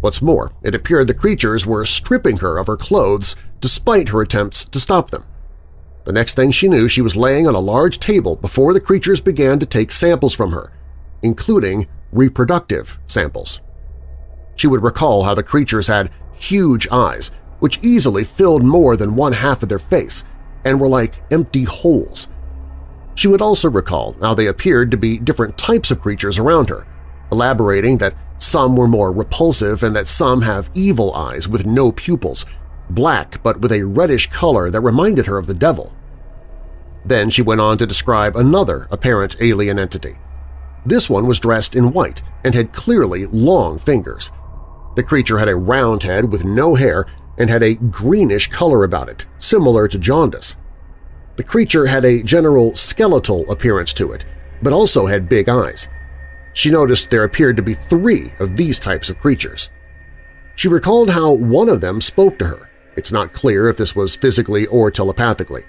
What's more, it appeared the creatures were stripping her of her clothes despite her attempts to stop them. The next thing she knew, she was laying on a large table before the creatures began to take samples from her, including reproductive samples. She would recall how the creatures had huge eyes, which easily filled more than one half of their face and were like empty holes. She would also recall how they appeared to be different types of creatures around her, elaborating that some were more repulsive and that some have evil eyes with no pupils, black but with a reddish color that reminded her of the devil. Then she went on to describe another apparent alien entity. This one was dressed in white and had clearly long fingers. The creature had a round head with no hair and had a greenish color about it, similar to jaundice. The creature had a general skeletal appearance to it, but also had big eyes. She noticed there appeared to be 3 of these types of creatures. She recalled how one of them spoke to her. It's not clear if this was physically or telepathically.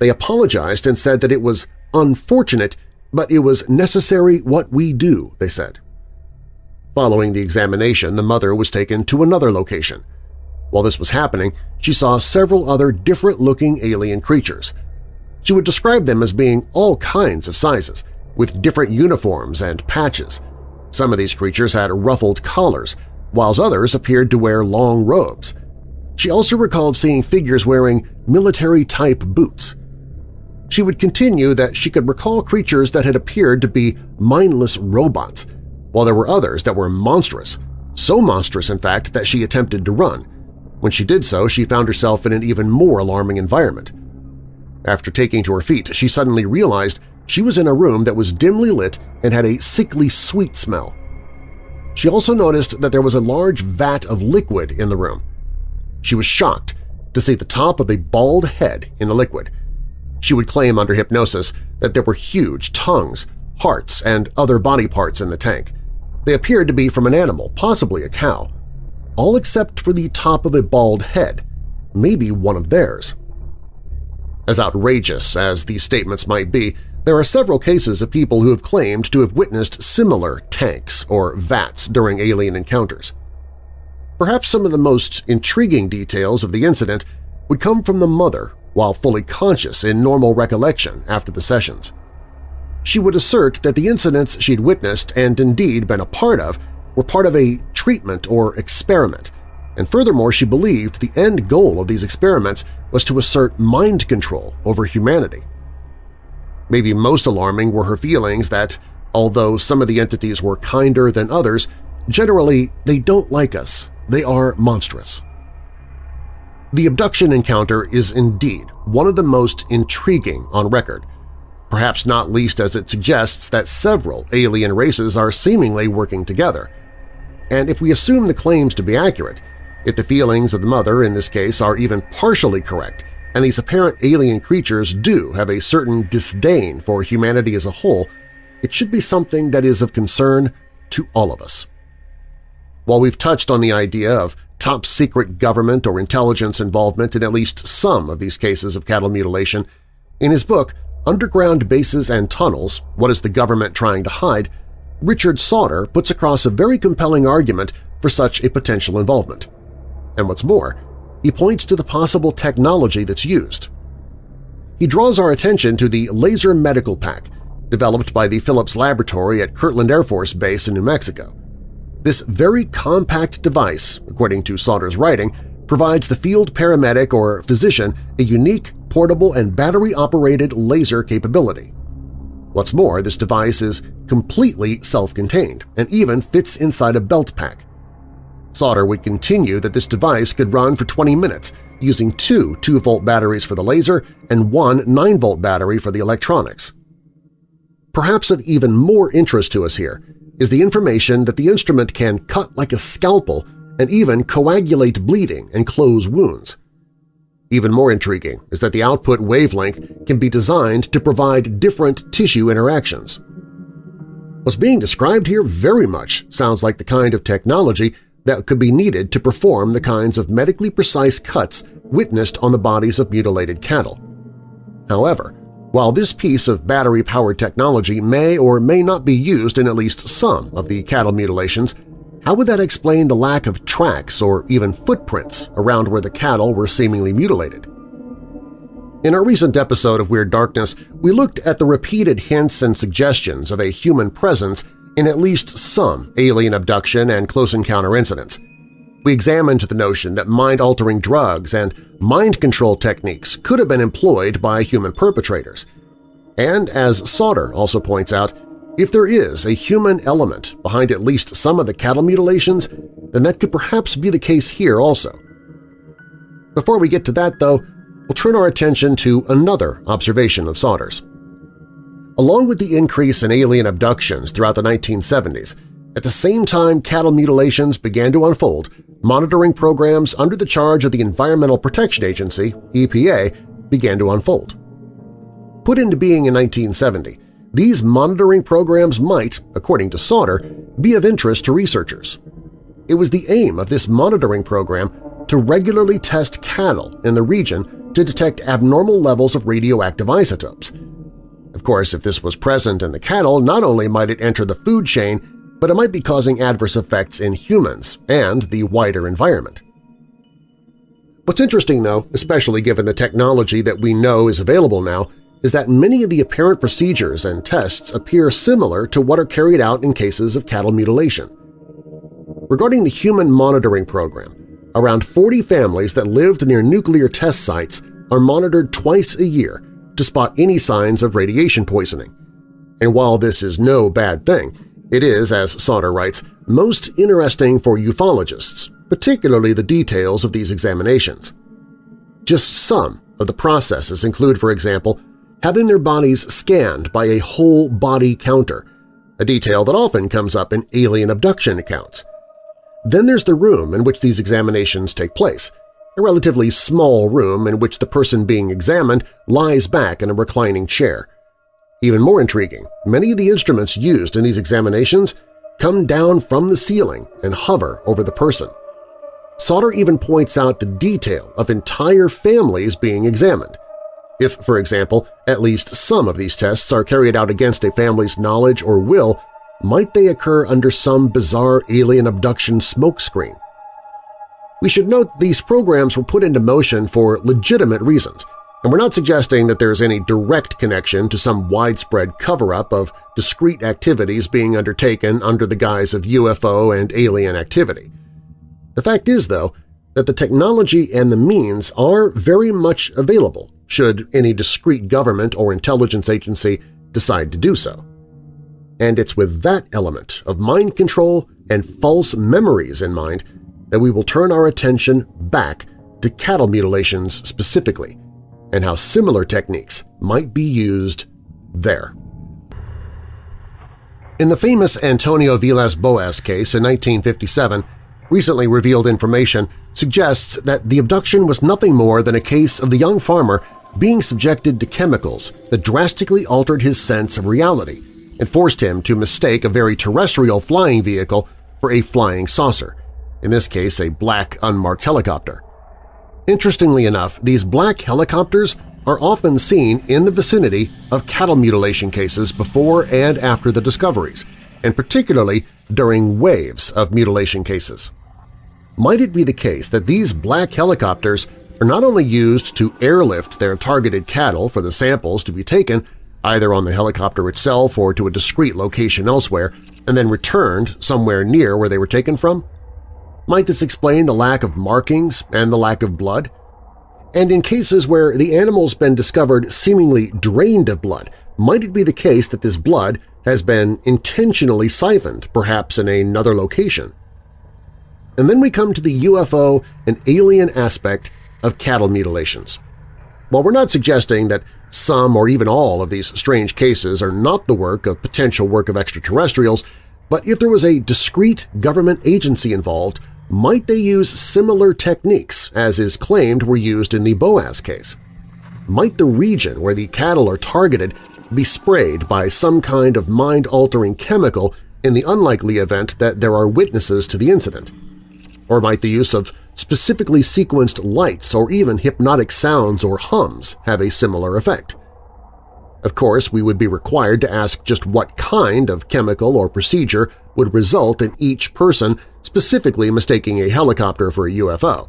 They apologized and said that it was unfortunate, but it was necessary what we do, they said. Following the examination, the mother was taken to another location. While this was happening, she saw several other different-looking alien creatures. She would describe them as being all kinds of sizes, with different uniforms and patches. Some of these creatures had ruffled collars, whilst others appeared to wear long robes. She also recalled seeing figures wearing military-type boots. She would continue that she could recall creatures that had appeared to be mindless robots, while there were others that were monstrous, so monstrous in fact that she attempted to run. When she did so, she found herself in an even more alarming environment. After taking to her feet, she suddenly realized she was in a room that was dimly lit and had a sickly sweet smell. She also noticed that there was a large vat of liquid in the room. She was shocked to see the top of a bald head in the liquid. She would claim under hypnosis that there were huge tongues, hearts, and other body parts in the tank. They appeared to be from an animal, possibly a cow, all except for the top of a bald head, maybe one of theirs. As outrageous as these statements might be, there are several cases of people who have claimed to have witnessed similar tanks or vats during alien encounters. Perhaps some of the most intriguing details of the incident would come from the mother while fully conscious in normal recollection after the sessions. She would assert that the incidents she'd witnessed and indeed been a part of were part of a treatment or experiment, and furthermore she believed the end goal of these experiments was to assert mind control over humanity. Maybe most alarming were her feelings that, although some of the entities were kinder than others, generally they don't like us, they are monstrous. The abduction encounter is indeed one of the most intriguing on record, perhaps not least as it suggests that several alien races are seemingly working together. And if we assume the claims to be accurate, if the feelings of the mother in this case are even partially correct, and these apparent alien creatures do have a certain disdain for humanity as a whole, it should be something that is of concern to all of us. While we've touched on the idea of top-secret government or intelligence involvement in at least some of these cases of cattle mutilation, in his book Underground Bases and Tunnels, What is the Government Trying to Hide?, Richard Sauter puts across a very compelling argument for such a potential involvement. And what's more, he points to the possible technology that's used. He draws our attention to the Laser Medical Pack, developed by the Phillips Laboratory at Kirtland Air Force Base in New Mexico. This very compact device, according to Sauter's writing, provides the field paramedic or physician a unique, portable, and battery-operated laser capability. What's more, this device is completely self-contained and even fits inside a belt pack. Sauter would continue that this device could run for 20 minutes using two 2-volt batteries for the laser and one 9-volt battery for the electronics. Perhaps of even more interest to us here is the information that the instrument can cut like a scalpel and even coagulate bleeding and close wounds. Even more intriguing is that the output wavelength can be designed to provide different tissue interactions. What's being described here very much sounds like the kind of technology that could be needed to perform the kinds of medically precise cuts witnessed on the bodies of mutilated cattle. However, while this piece of battery-powered technology may or may not be used in at least some of the cattle mutilations, how would that explain the lack of tracks or even footprints around where the cattle were seemingly mutilated? In our recent episode of Weird Darkness, we looked at the repeated hints and suggestions of a human presence in at least some alien abduction and close encounter incidents. We examined the notion that mind-altering drugs and mind control techniques could have been employed by human perpetrators. And as Sauter also points out, if there is a human element behind at least some of the cattle mutilations, then that could perhaps be the case here also. Before we get to that, though, we'll turn our attention to another observation of Sauter's. Along with the increase in alien abductions throughout the 1970s, at the same time cattle mutilations began to unfold, monitoring programs under the charge of the Environmental Protection Agency, EPA, began to unfold. Put into being in 1970, these monitoring programs might, according to Sauter, be of interest to researchers. It was the aim of this monitoring program to regularly test cattle in the region to detect abnormal levels of radioactive isotopes. Of course, if this was present in the cattle, not only might it enter the food chain, but it might be causing adverse effects in humans and the wider environment. What's interesting, though, especially given the technology that we know is available now, is that many of the apparent procedures and tests appear similar to what are carried out in cases of cattle mutilation. Regarding the human monitoring program, around 40 families that lived near nuclear test sites are monitored twice a year to spot any signs of radiation poisoning. And while this is no bad thing, it is, as Sauter writes, most interesting for ufologists, particularly the details of these examinations. Just some of the processes include, for example, having their bodies scanned by a whole-body counter, a detail that often comes up in alien abduction accounts. Then there's the room in which these examinations take place, a relatively small room in which the person being examined lies back in a reclining chair. Even more intriguing, many of the instruments used in these examinations come down from the ceiling and hover over the person. Sauter even points out the detail of entire families being examined. If, for example, at least some of these tests are carried out against a family's knowledge or will, might they occur under some bizarre alien abduction smokescreen? We should note these programs were put into motion for legitimate reasons, and we're not suggesting that there's any direct connection to some widespread cover-up of discrete activities being undertaken under the guise of UFO and alien activity. The fact is, though, that the technology and the means are very much available should any discrete government or intelligence agency decide to do so. And it's with that element of mind control and false memories in mind that we will turn our attention back to cattle mutilations specifically and how similar techniques might be used there. In the famous Antonio Vilas Boas case in 1957, recently revealed information suggests that the abduction was nothing more than a case of the young farmer being subjected to chemicals that drastically altered his sense of reality and forced him to mistake a very terrestrial flying vehicle for a flying saucer, in this case a black unmarked helicopter. Interestingly enough, these black helicopters are often seen in the vicinity of cattle mutilation cases before and after the discoveries, and particularly during waves of mutilation cases. Might it be the case that these black helicopters are not only used to airlift their targeted cattle for the samples to be taken, either on the helicopter itself or to a discrete location elsewhere, and then returned somewhere near where they were taken from? Might this explain the lack of markings and the lack of blood? And in cases where the animal's been discovered seemingly drained of blood, might it be the case that this blood has been intentionally siphoned, perhaps in another location? And then we come to the UFO and alien aspect of cattle mutilations. While we're not suggesting that some or even all of these strange cases are not the potential work of extraterrestrials, but if there was a discrete government agency involved, might they use similar techniques as is claimed were used in the Boaz case? Might the region where the cattle are targeted be sprayed by some kind of mind-altering chemical in the unlikely event that there are witnesses to the incident? Or might the use of specifically sequenced lights or even hypnotic sounds or hums have a similar effect? Of course, we would be required to ask just what kind of chemical or procedure would result in each person specifically mistaking a helicopter for a UFO.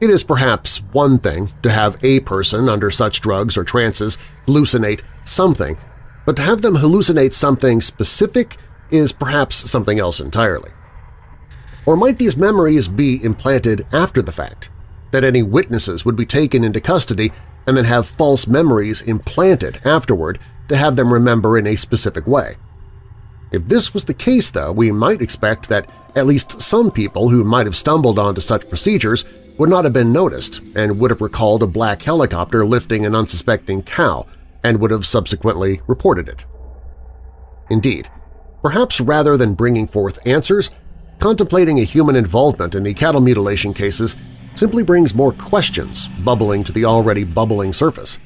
It is perhaps one thing to have a person under such drugs or trances hallucinate something, but to have them hallucinate something specific is perhaps something else entirely. Or might these memories be implanted after the fact, that any witnesses would be taken into custody and then have false memories implanted afterward to have them remember in a specific way? If this was the case, though, we might expect that at least some people who might have stumbled onto such procedures would not have been noticed and would have recalled a black helicopter lifting an unsuspecting cow and would have subsequently reported it. Indeed, perhaps rather than bringing forth answers, contemplating a human involvement in the cattle mutilation cases simply brings more questions bubbling to the already bubbling surface.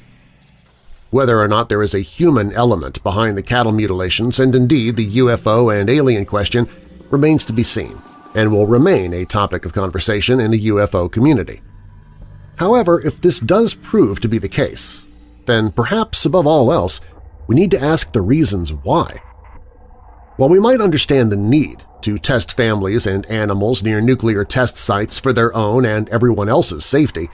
Whether or not there is a human element behind the cattle mutilations and indeed the UFO and alien question remains to be seen and will remain a topic of conversation in the UFO community. However, if this does prove to be the case, then perhaps above all else, we need to ask the reasons why. While we might understand the need to test families and animals near nuclear test sites for their own and everyone else's safety,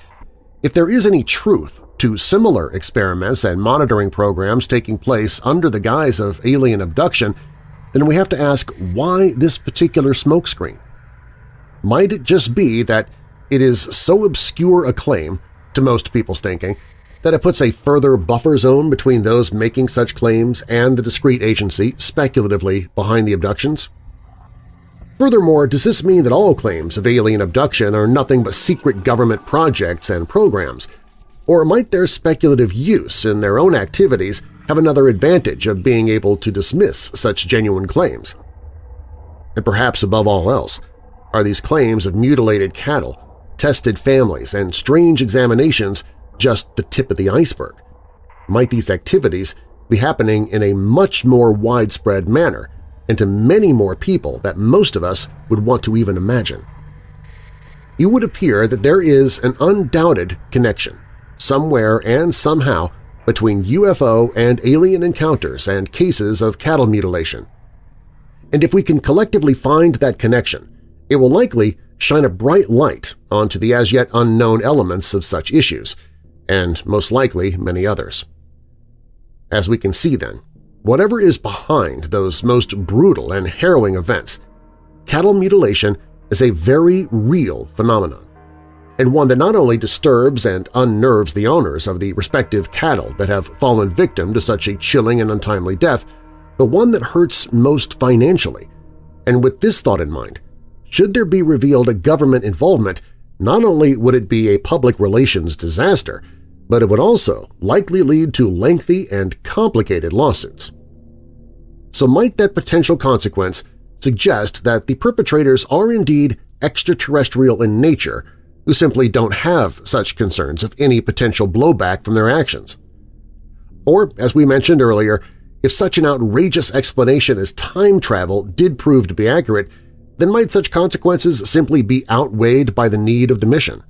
if there is any truth to similar experiments and monitoring programs taking place under the guise of alien abduction, then we have to ask why this particular smokescreen. Might it just be that it is so obscure a claim, to most people's thinking, that it puts a further buffer zone between those making such claims and the discrete agency speculatively behind the abductions? Furthermore, does this mean that all claims of alien abduction are nothing but secret government projects and programs, or might their speculative use in their own activities have another advantage of being able to dismiss such genuine claims? And perhaps above all else, are these claims of mutilated cattle, tested families, and strange examinations just the tip of the iceberg? Might these activities be happening in a much more widespread manner and to many more people that most of us would want to even imagine? It would appear that there is an undoubted connection, somewhere and somehow, between UFO and alien encounters and cases of cattle mutilation. And if we can collectively find that connection, it will likely shine a bright light onto the as-yet unknown elements of such issues, and most likely many others. As we can see then, whatever is behind those most brutal and harrowing events, cattle mutilation is a very real phenomenon, and one that not only disturbs and unnerves the owners of the respective cattle that have fallen victim to such a chilling and untimely death, but one that hurts most financially. And with this thought in mind, should there be revealed a government involvement, not only would it be a public relations disaster, but it would also likely lead to lengthy and complicated lawsuits. So might that potential consequence suggest that the perpetrators are indeed extraterrestrial in nature who simply don't have such concerns of any potential blowback from their actions? Or, as we mentioned earlier, if such an outrageous explanation as time travel did prove to be accurate, then might such consequences simply be outweighed by the need of the mission?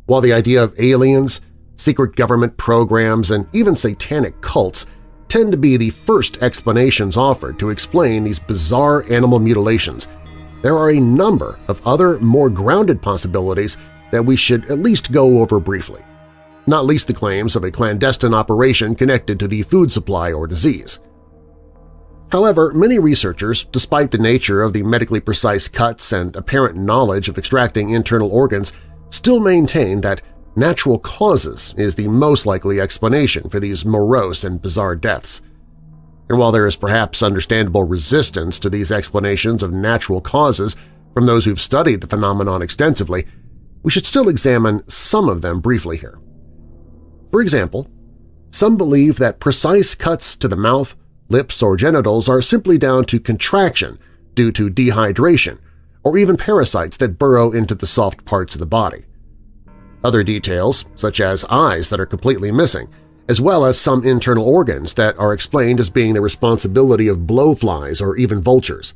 While the idea of aliens, secret government programs, and even satanic cults tend to be the first explanations offered to explain these bizarre animal mutilations. There are a number of other, more grounded possibilities that we should at least go over briefly, not least the claims of a clandestine operation connected to the food supply or disease. However, many researchers, despite the nature of the medically precise cuts and apparent knowledge of extracting internal organs, still maintain that natural causes is the most likely explanation for these morose and bizarre deaths. And while there is perhaps understandable resistance to these explanations of natural causes from those who've studied the phenomenon extensively, we should still examine some of them briefly here. For example, some believe that precise cuts to the mouth, lips, or genitals are simply down to contraction due to dehydration or even parasites that burrow into the soft parts of the body. Other details, such as eyes that are completely missing, as well as some internal organs that are explained as being the responsibility of blowflies or even vultures.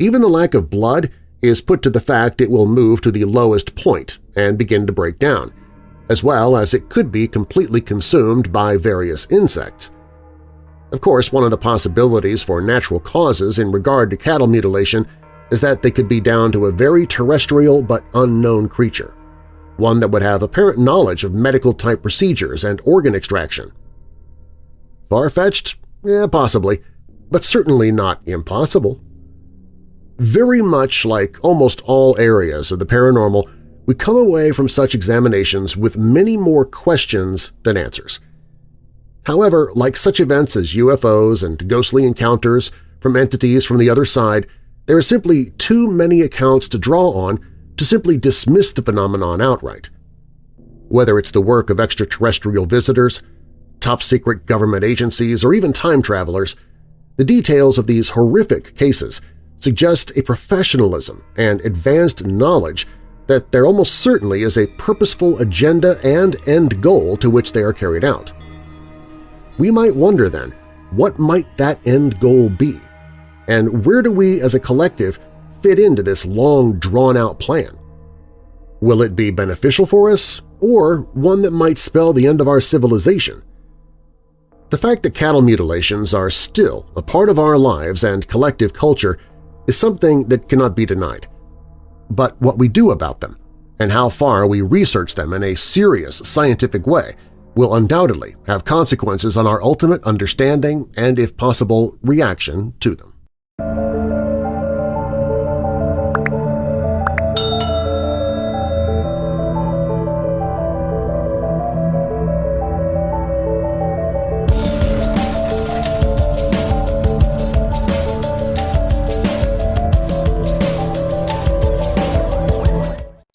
Even the lack of blood is put to the fact it will move to the lowest point and begin to break down, as well as it could be completely consumed by various insects. Of course, one of the possibilities for natural causes in regard to cattle mutilation is that they could be down to a very terrestrial but unknown creature, one that would have apparent knowledge of medical-type procedures and organ extraction. Far-fetched? Yeah, possibly, but certainly not impossible. Very much like almost all areas of the paranormal, we come away from such examinations with many more questions than answers. However, like such events as UFOs and ghostly encounters from entities from the other side, there are simply too many accounts to draw on to simply dismiss the phenomenon outright. Whether it's the work of extraterrestrial visitors, top-secret government agencies, or even time travelers, the details of these horrific cases suggest a professionalism and advanced knowledge that there almost certainly is a purposeful agenda and end goal to which they are carried out. We might wonder then, what might that end goal be? And where do we as a collective fit into this long, drawn-out plan? Will it be beneficial for us, or one that might spell the end of our civilization? The fact that cattle mutilations are still a part of our lives and collective culture is something that cannot be denied. But what we do about them, and how far we research them in a serious scientific way, will undoubtedly have consequences on our ultimate understanding and, if possible, reaction to them.